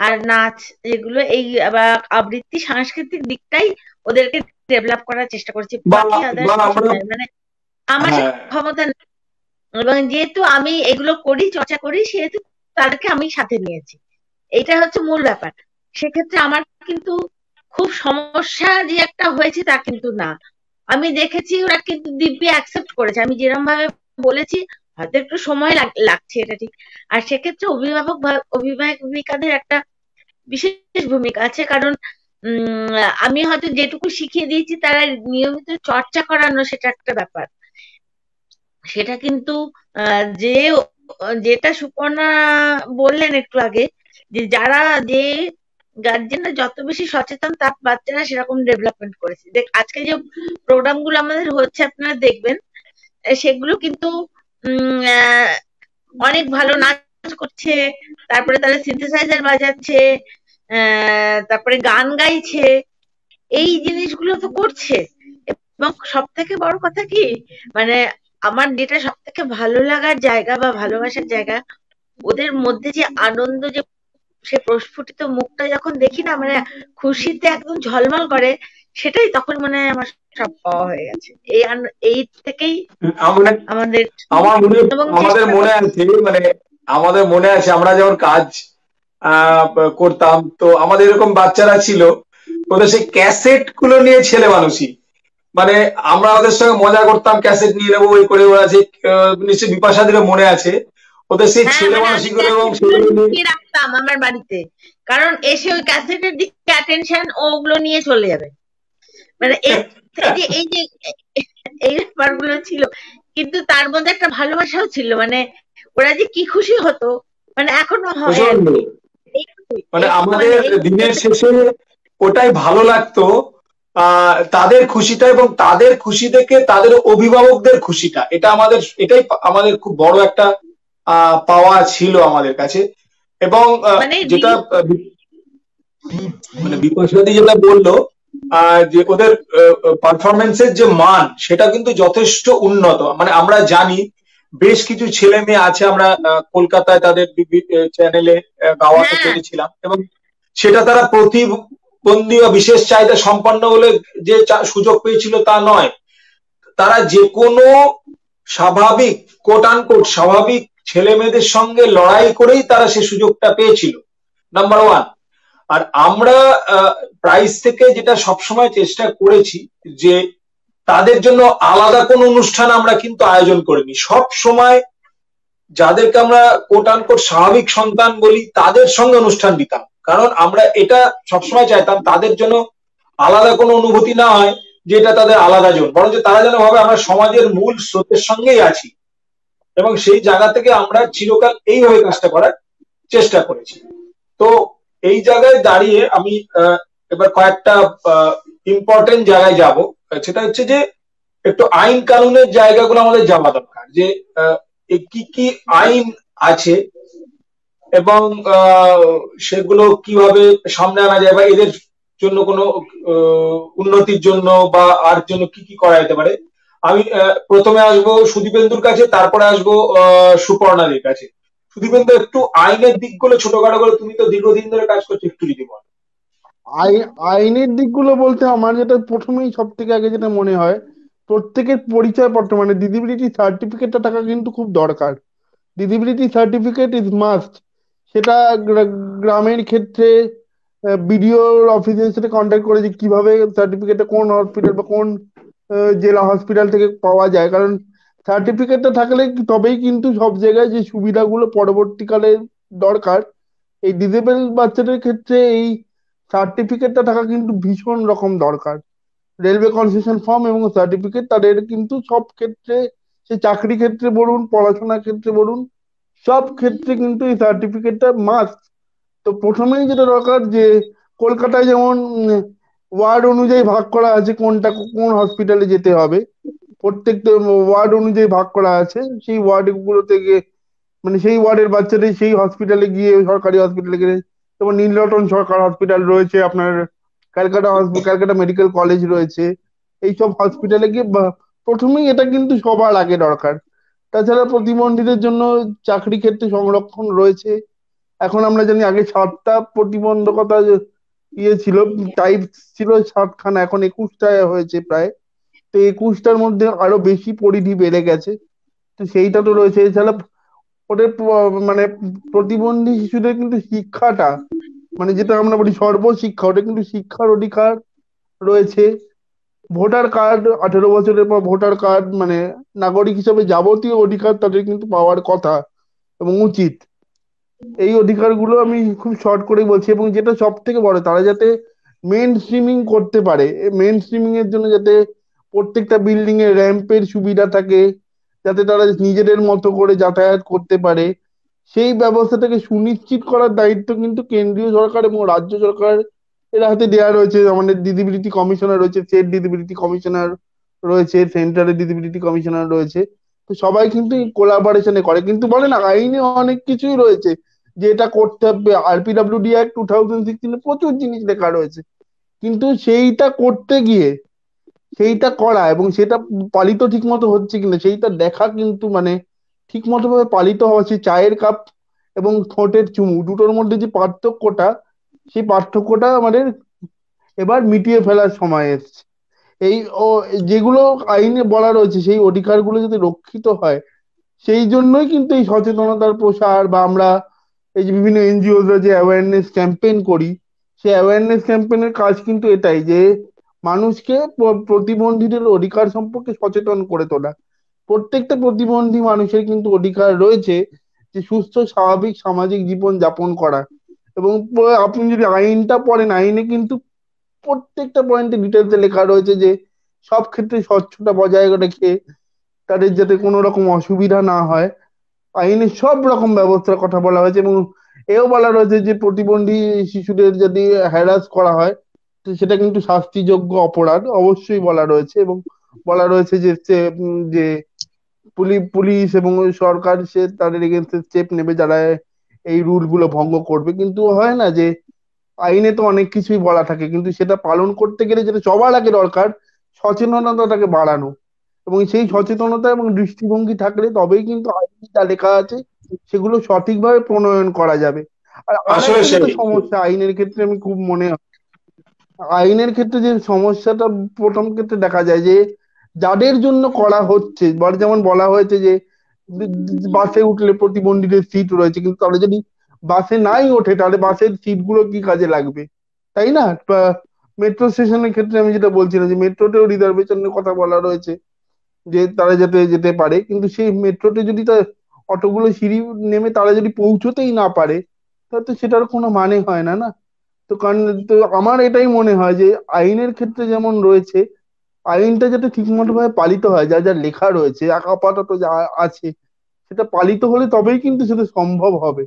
আর নাচ যেগুলো এই বা আবৃত্তি সাংস্কৃতিক দিকটাই ওদেরকে ডেভেলপ করার চেষ্টা করেছি, বাকি আদার্স কিছু নয়। মানে আমার সে ক্ষমতা নেই, এবং যেহেতু আমি এগুলো করি, চর্চা করি, সেহেতু তাদেরকে আমি সাথে নিয়েছি, এইটা হচ্ছে মূল ব্যাপার। সেক্ষেত্রে আমার কিন্তু খুব সমস্যা যে একটা হয়েছে তা কিন্তু না। আমি দেখেছি ওরা কিন্তু দিব্যি অ্যাকসেপ্ট করেছে, আমি যেরকম ভাবে বলেছি। হয়তো একটু সময় লাগছে, এটা ঠিক। আর সেক্ষেত্রে অভিভাবিকাদের একটা বিশেষ ভূমিকা আছে, কারণ আমি হয়তো যেটুকু শিখিয়ে দিয়েছি তারা নিয়মিত চর্চা করানো, সেটা একটা ব্যাপার। সেটা কিন্তু যে যেটা সুপর্ণা বললেন একটু আগে, যে যারা যে গার্জেনরা যত বেশি সচেতন তার বাচ্চারা সেরকম ডেভেলপমেন্ট করেছে। আজকে যে প্রোগ্রাম গুলো আমাদের হচ্ছে আপনারা দেখবেন, সেগুলো কিন্তু অনেক ভালো নাচ করছে, তারপরে তারা সিনথেসাইজার বাজাচ্ছে, তারপরে গান গাইছে, এই জিনিসগুলো তো করছে। এবং সব থেকে বড় কথা কি, মানে আমার যেটা সব থেকে ভালো লাগার জায়গা বা ভালোবাসার জায়গা, ওদের মধ্যে যে আনন্দ, যে সে প্রস্ফুটিত মুখটা যখন দেখি না, মানে খুশিতে একদম ঝলমল করে, সেটাই তখন মনে হয় আমার সব পাওয়া হয়ে গেছে। এই থেকেই আমাদের আমাদের মনে আছে, মানে আমাদের মনে আছে আমরা যখন কাজ করতাম, তো আমাদের এরকম বাচ্চারা ছিল, ওদের সেই ক্যাসেট গুলো নিয়ে ছেলে মানুষই, মানে আমরা ওদের সঙ্গে মজা করতাম, ক্যাসেট নিয়ে নেবো ওই করে। ওরা যে নিশ্চয়ই বিপাশাদিরও মনে আছে ওদের সেই ছেলে মানসিকতা, এবং সেগুলো রাখতাম আমার বাড়িতে, কারণ এসে ওই ক্যাসেটের দিকে অ্যাটেনশন ওগুলো নিয়ে চলে যাবে। মানে এই যে এই ব্যাপারগুলো ছিল, কিন্তু তার মধ্যে একটা ভালোবাসাও ছিল। মানে ওরা যে কি খুশি হতো, মানে এখনো হয়। মানে আমাদের দিনের শেষে ওটাই ভালো লাগতো, তাদের খুশিটা, এবং তাদের খুশি দেখে তাদের অভিভাবকদের খুশিটা, এটাই আমাদের খুব বড় একটা পাওয়া ছিল আমাদের কাছে। এবং যেটা মানে বিপাশাদি যেটা বললো, যে ওদের পারফরমেন্সের যে মান, সেটা কিন্তু যথেষ্ট উন্নত। মানে আমরা জানি বেশ কিছু ছেলে মেয়ে আছে, আমরা কলকাতায় তাদের চ্যানেলে গাওয়াতে পেরেছিলাম, এবং সেটা তারা প্রতিবন্ধী বা বিশেষ চাহিদা সম্পন্ন বলে যে সুযোগ পেয়েছিল তা নয়, তারা যে কোনো স্বাভাবিক কোট আনকোট স্বাভাবিক ছেলে মেয়েদের সঙ্গে লড়াই করেই তারা সে সুযোগটা পেয়েছিল, নাম্বার ওয়ান। আর আমরা প্রাইজ থেকে যেটা সবসময় চেষ্টা করেছি, যে তাদের জন্য আলাদা কোনো অনুষ্ঠান আমরা কিন্তু আয়োজন করিনি। সব সময় যাদেরকে আমরা কোট আনকোট স্বাভাবিক সন্তান বলি, তাদের সঙ্গে অনুষ্ঠান দিতাম, কারণ আমরা এটা সবসময় চাইতাম তাদের জন্য আলাদা কোনো অনুভূতি না হয়, যে এটা তাদের আলাদা জন, বরঞ্চ তারা যেন ভাবে আমরা সমাজের মূল স্রোতের সঙ্গেই আছি। এবং সেই জায়গা থেকে আমরা চিরকাল এইভাবে কাজটা করার চেষ্টা করেছি। তো এই জায়গায় দাঁড়িয়ে আমি এবার কয়েকটা ইম্পর্টেন্ট জায়গায় যাব। সেটা হচ্ছে যে একটু আইন কানুনের জায়গাগুলো আমাদের যাওয়া দরকার, যে কি কি আইন আছে এবং সেগুলো কিভাবে সামনে আনা যায়, বা এদের জন্য কোনো উন্নতির জন্য বা আর জন্য কি কি করা যেতে পারে। আমি প্রথমে আসবো সুদীপেন্দুর কাছে, তারপরে আসবো সুপর্ণাদির কাছে। সুদীপেন্দু, একটু আইনের দিকগুলো ছোটখাটো করে, তুমি তো দীর্ঘদিন ধরে কাজ করছো, একটু যদি বল। আইনের দিকগুলো বলতে আমার যেটা প্রথমেই সব থেকে আগে যেটা মনে হয়, প্রত্যেকের পরিচয়পত্র মানে ডিসেবিলিটি সার্টিফিকেটটা থাকা কিন্তু খুব দরকার। Disability certificate is must. সেটা গ্রামের ক্ষেত্রে বিডিও অফিসের সাথে কন্ট্যাক্ট করে যে কিভাবে সার্টিফিকেটটা কোন হসপিটাল বা কোন জেলা হসপিটাল থেকে পাওয়া যায়, কারণ সার্টিফিকেটটা থাকলে তবেই কিন্তু সব জায়গায় যে সুবিধাগুলো পরবর্তীকালে দরকার, এই ডিসেবল বাচ্চাদের ক্ষেত্রে এই সার্টিফিকেটটা থাকা কিন্তু ভীষণ রকম দরকার। রেলওয়ে কনসেশন ফর্ম এবং সার্টিফিকেট তাদের কিন্তু সব ক্ষেত্রে, সে চাকরি ক্ষেত্রে বলুন, পড়াশোনার ক্ষেত্রে বলুন, সব ক্ষেত্রে কিন্তু এই সার্টিফিকেটটা মাস্ট। তো প্রথমেই যেটা দরকার যে কলকাতায় যেমন ওয়ার্ড অনুযায়ী ভাগ করা আছে কোনটা কোন হসপিটালে যেতে হবে, প্রত্যেকটা ওয়ার্ড অনুযায়ী ভাগ করা আছে, সেই ওয়ার্ড গুলো থেকে মানে সেই ওয়ার্ডের বাচ্চাদের সেই হসপিটালে গিয়ে, সরকারি হসপিটালে গিয়ে, যেমন নীলরতন সরকার হসপিটাল রয়েছে আপনার, ক্যালকাটা মেডিকেল কলেজ রয়েছে, এইসব হসপিটালে গিয়ে প্রথমেই এটা কিন্তু সবার আগে দরকার। তাছাড়া প্রতিবন্ধীদের জন্য চাকরি ক্ষেত্রে সংরক্ষণ রয়েছে। এখন আমরা জানি আগে 7টা প্রতিবন্ধকতা ছিল, টাইপ ছিল 7খানা, এখন 21টায় হয়েছে প্রায়। তো 21টার মধ্যে আরো বেশি পরিধি বেড়ে গেছে। তো সেইটা তো রয়েছে। এছাড়া ওদের মানে প্রতিবন্ধী শিশুদের কিন্তু শিক্ষাটা মানে যেটা আমরা বলি সর্বশিক্ষা, ওটা কিন্তু শিক্ষার অধিকার রয়েছে। ভোটার কার্ড, 18 বছরের পর ভোটার কার্ড মানে নাগরিক হিসেবে যাবতীয় অধিকার তাদের কিন্তু পাওয়ার কথা এবং উচিত। এই অধিকারগুলো আমি খুব শর্ট করেই বলছি, এবং যেটা সব থেকে বড়, তারা যাতে মেন স্ট্রিমিং করতে পারে। মেন স্ট্রিমিং এর জন্য যাতে প্রত্যেকটা বিল্ডিং এ র্যাম্পের সুবিধা থাকে, যাতে তারা নিজেদের মতো করে যাতায়াত করতে পারে, সেই ব্যবস্থাটাকে সুনিশ্চিত করার দায়িত্ব কিন্তু কেন্দ্রীয় সরকার এবং রাজ্য সরকার এর হাতে দেওয়া রয়েছে। আমাদের ডিসেবিলিটি কমিশনার রয়েছে, স্টেট ডিসেবিলিটি কমিশনার রয়েছে, সেন্ট্রালের ডিসেবিলিটি কমিশনার রয়েছে। তো সবাই কিন্তু কোলাবোরেশনে করে, কিন্তু বলে না আইনে অনেক কিছুই রয়েছে যে এটা করতে হবে। আরপিডব্লিউডি অ্যাক্ট 2016 প্রচুর জিনিস লেখা রয়েছে, কিন্তু সেইটা করতে গিয়ে, সেইটা করা এবং সেটা পালিত ঠিক মতো হচ্ছে কিনা সেইটা দেখা কিন্তু মানে ঠিক মতো ভাবে পালিত হওয়া, সেই চায়ের কাপ এবং ঠোঁটের চুমু দুটোর মধ্যে যে পার্থক্যটা, সেই পার্থক্যটা আমাদের এবার মিটিয়ে ফেলার সময় এসেছে। এই ও যেগুলো আইনে বলা রয়েছে সেই অধিকারগুলো যদি রক্ষিত হয়, সেই জন্যই কিন্তু এই সচেতনতার প্রসার, বা আমরা এই যে বিভিন্ন এনজিওরা যে অ্যাওয়ারনেস ক্যাম্পেইন করি, সেই অ্যাওয়ারনেস ক্যাম্পেইনের কাজ কিন্তু এটাই যে মানুষকে প্রতিবন্ধীদের অধিকার সম্পর্কে সচেতন করে তোলা। প্রত্যেকটা প্রতিবন্ধী মানুষের কিন্তু অধিকার রয়েছে যে সুস্থ স্বাভাবিক সামাজিক জীবন যাপন করা। এবং আপনি যদি আইনটা পড়েন, আইনে কিন্তু প্রত্যেকটা পয়েন্টে ডিটেলসে লেখা রয়েছে যে সব ক্ষেত্রে স্বচ্ছতা বজায় রেখে তাদের যাতে কোনো রকম অসুবিধা না হয়, আইনে সব রকম ব্যবস্থার কথা বলা হয়েছে। এবং এও বলা রয়েছে যে প্রতিবন্ধী শিশুদের যদি হ্যারাস করা হয়, তো সেটা কিন্তু শাস্তিযোগ্য অপরাধ অবশ্যই বলা রয়েছে। এবং বলা রয়েছে যে পুলিশ এবং ওই সরকার সে তাদের এগেনস্টে স্টেপ নেবে যারা এই রুল গুলো ভঙ্গ করবে। কিন্তু হয় না যে আইনে তো অনেক কিছুই বলা থাকে, কিন্তু সেটা পালন করতে গেলে যেটা সবার আগে দরকার, সচেতনতাটাকে বাড়ানো। এবং সেই সচেতনতা এবং দৃষ্টিভঙ্গি থাকলে তবেই কিন্তু আইনে যা লেখা আছে সেগুলো সঠিকভাবে প্রণয়ন করা যাবে। আর আসলে আরেকটা যেটা সেই সমস্যা আইনের ক্ষেত্রে আমি খুব মনে হয়, আইনের ক্ষেত্রে যে সমস্যাটা প্রথম ক্ষেত্রে দেখা যায় যে যাদের জন্য করা হচ্ছে, যেমন বলা হয়েছে যে বাসে উঠলে প্রতিবন্ধীদের সিট রয়েছে, কিন্তু তারা যদি বাসে নাই ওঠে তাহলে বাসের সিট গুলো কি কাজে লাগবে, তাই না? মেট্রো স্টেশনের ক্ষেত্রে আমি যেটা বলছিলাম যে মেট্রোতেও রিজার্ভেশনের কথা বলা রয়েছে যে তারা যাতে যেতে পারে, কিন্তু সেই মেট্রোতে যদি তার অতগুলো সিঁড়ি নেমে তারা যদি পৌঁছতেই না পারে, তাহলে তো সেটার কোনো মানে হয় না, না? তো কারণ তো আমার এটাই মনে হয় যে আইনের ক্ষেত্রে যেমন রয়েছে, আইনটা যাতে ঠিকমতো ভাবে পালিত হয়, যা যা লেখা রয়েছে আপাতত যা আছে সেটা পালিত হলে তবেই কিন্তু সেটা সম্ভব হবে।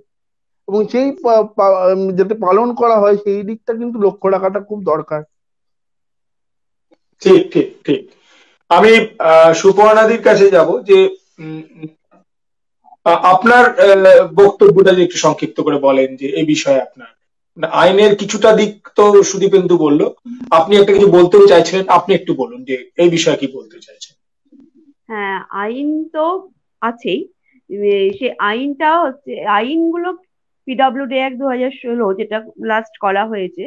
এবং সেই যাতে পালন করা হয় সেই দিকটা কিন্তু লক্ষ্য রাখাটা খুব দরকার। ঠিক ঠিক ঠিক। আমি সুপর্ণাদির কাছে যাব যে উম, আপনার বক্তব্যটা যে একটু সংক্ষিপ্ত করে বলেন যে এই বিষয়ে আপনার মানে আইনের কিছুটা দিক তো সুদীপেন্দু বললো, আপনি একটা কিছু বলতেও চাইছিলেন, আপনি একটু বলুন যে এই বিষয়ে কি বলতে চাইছেন। হ্যাঁ, আইন তো আছেই। সে আইনটা হচ্ছে, আইনগুলো পিডব্লিউডি অ্যাক্ট 2016 যেটা লাস্ট করা হয়েছে,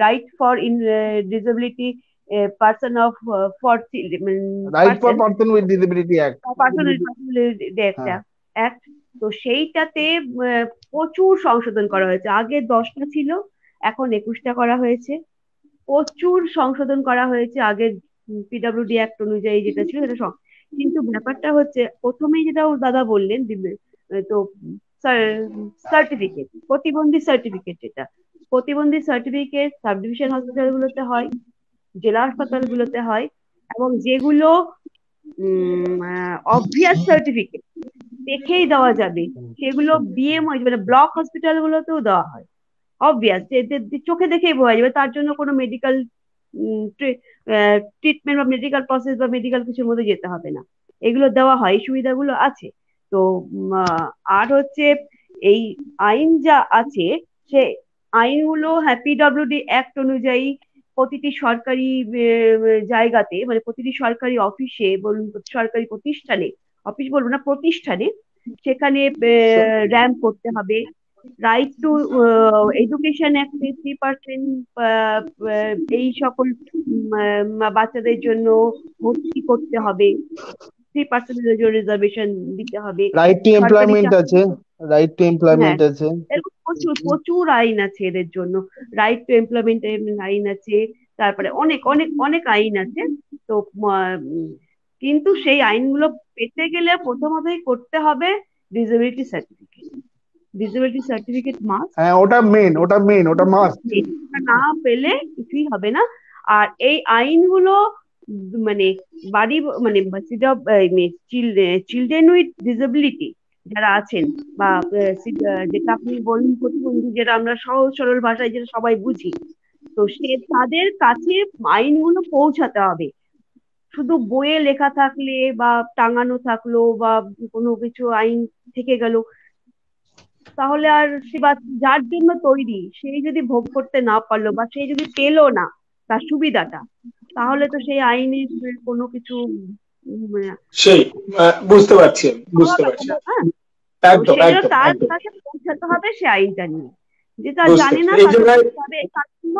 right for in disability person of for right for person person with disability act. Personal হ্যাঁ, অ্যাক্ট। তো সেইটাতে প্রচুর সংশোধন করা হয়েছে। আগে 10টা ছিল, এখন 21টা করা হয়েছে। প্রচুর সংশোধন করা হয়েছে আগের পিডব্লিউডি অ্যাক্ট অনুযায়ী যেটা ছিল সেটা কিন্তু ব্যাপারটা হচ্ছে, প্রথমেই যেটা ওর দাদা বললেন দিবে, তো সার্টিফিকেট, প্রতিবন্ধী সার্টিফিকেট, যেটা প্রতিবন্ধী সার্টিফিকেট সাব ডিভিশন হসপিটালগুলোতে হয়, জেলা হাসপাতালগুলোতে হয়, এবং যেগুলো অবভিয়াস সার্টিফিকেট দেখেই দেওয়া যাবে সেগুলো বিএমআই মানে ব্লক হসপিটাল গুলোতেও দেওয়া হয়। অবভিয়াস, যে চোখে দেখেই বোঝা যাবে, তার জন্য কোনো মেডিকেল ট্রিটমেন্ট বা মেডিকেল প্রসেস বা মেডিকেল কিছুর মধ্যে যেতে হবে না, এগুলো দেওয়া হয়, এই সুবিধাগুলো আছে। তো আর হচ্ছে এই আইন যা আছে, সে আইনগুলো হ্যাঁ পিডব্লিউডি অ্যাক্ট অনুযায়ী প্রতিটি সরকারি জায়গাতে, মানে প্রতিটি সরকারি অফিসে বলুন, সরকারি প্রতিষ্ঠানে, অফিস বলবো না, প্রতিষ্ঠানে, সেখানে র্যাম্প করতে হবে। রাইট টু এডুকেশন অ্যাক্ট 3% এই সকল বাচ্চাদের জন্য ভর্তি করতে হবে, 3% রিজার্ভেশন দিতে হবে। রাইট টু সরকারি এমপ্লয়মেন্ট আছে, রাইট টু হ্যাঁ, এমপ্লয়মেন্ট আছে। এরকম প্রচুর প্রচুর আইন আছে এদের জন্য। রাইট টু এমপ্লয়মেন্ট আইন আছে, তারপরে অনেক অনেক অনেক আইন আছে। তো কিন্তু সেই আইনগুলো পেতে গেলে প্রথমতই করতে হবে disability certificate. Disability certificate must, হ্যাঁ, ওটা মেন, ওটা মেন, ওটা মাস্ট। না পেলে কিছুই হবে না। আর এই আইনগুলো মানে বাড়ি মানে চিলড্রেন উইথ ডিসেবিলিটি যারা আছেন, বা যেটা আপনি বলুন প্রতিবন্ধী, যেটা আমরা সহজ সরল ভাষায় যেটা সবাই বুঝি, তো সে তাদের কাছে আইনগুলো পৌঁছাতে হবে। শুধু বইয়ে লেখা থাকলে বা টাঙানো থাকলো বা কোনো কিছু আইন থেকে গেল, তাহলে আর সে বা যার জন্য তৈরি সেই যদি ভোগ করতে না পারলো বা সেই যদি পেলো না তার সুবিধাটা, তাহলে তো সেই আইনের কোনো কিছু সেই বুঝতে পারছি, আমি প্রভাব বুঝতে আছে পারছি। না। হ্যাঁ, তো একদম সেই জন্য একদম তার একদম কাছে পৌঁছাতে হবে সে আইনটা নিয়ে, যেটা বুঝতে জানে পারছি না এই তাকে জায়গায়। বলতে হবে তার জন্য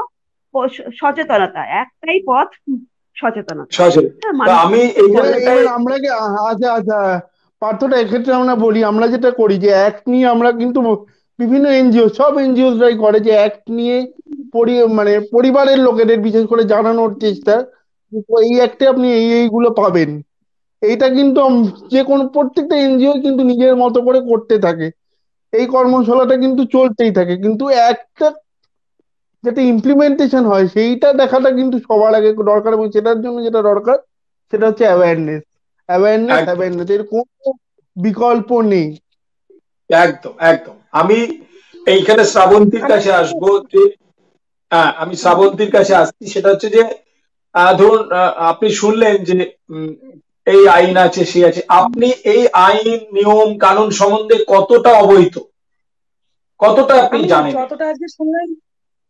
সচেতনতা, একটাই পথ, সচেতনতা। সহজে হ্যাঁ, তা মানুষ আমি এই এবার জায়গাটায় এবার আমরা কি আচ্ছা আচ্ছা পার্থটা, এক্ষেত্রে আমরা বলি, আমরা যেটা করি যে অ্যাক্ট নিয়ে আমরা কিন্তু বিভিন্ন এনজিও, সব এনজিওসরাই করে যে অ্যাক্ট নিয়ে মানে পরিবারের লোকেদের বিশেষ করে জানানোর চেষ্টা যে এই অ্যাক্টে আপনি এইগুলো পাবেন। এইটা কিন্তু যে কোনো প্রত্যেকটা এনজিও কিন্তু নিজের মতো করে করতে থাকে, এই কর্মশালাটা কিন্তু চলতেই থাকে, কিন্তু একটা যেটা ইমপ্লিমেন্টেশন হয় সেইটা দেখাটা কিন্তু সবার আগে দরকার, এবং সেটার জন্য যেটা দরকার সেটা হচ্ছে অ্যাওয়ারনেস। অ্যাওয়ারনেস একদম অ্যাওয়ারনেস, এর কোনো বিকল্প নেই। একদম একদম আমি এইখানে শ্রাবন্তীর আমার কাছে আসবো যে, হ্যাঁ আমি শ্রাবন্তীর কাছে আসছি, সেটা হচ্ছে যে ধরুন আপনি শুনলেন যে উম, এই আইন আছে সে আছে, আপনি এই আইন নিয়ম কানুন সম্বন্ধে কতটা অবহিত, কতটা আপনি আমি জানেন? যতটা আজকে শুনলাম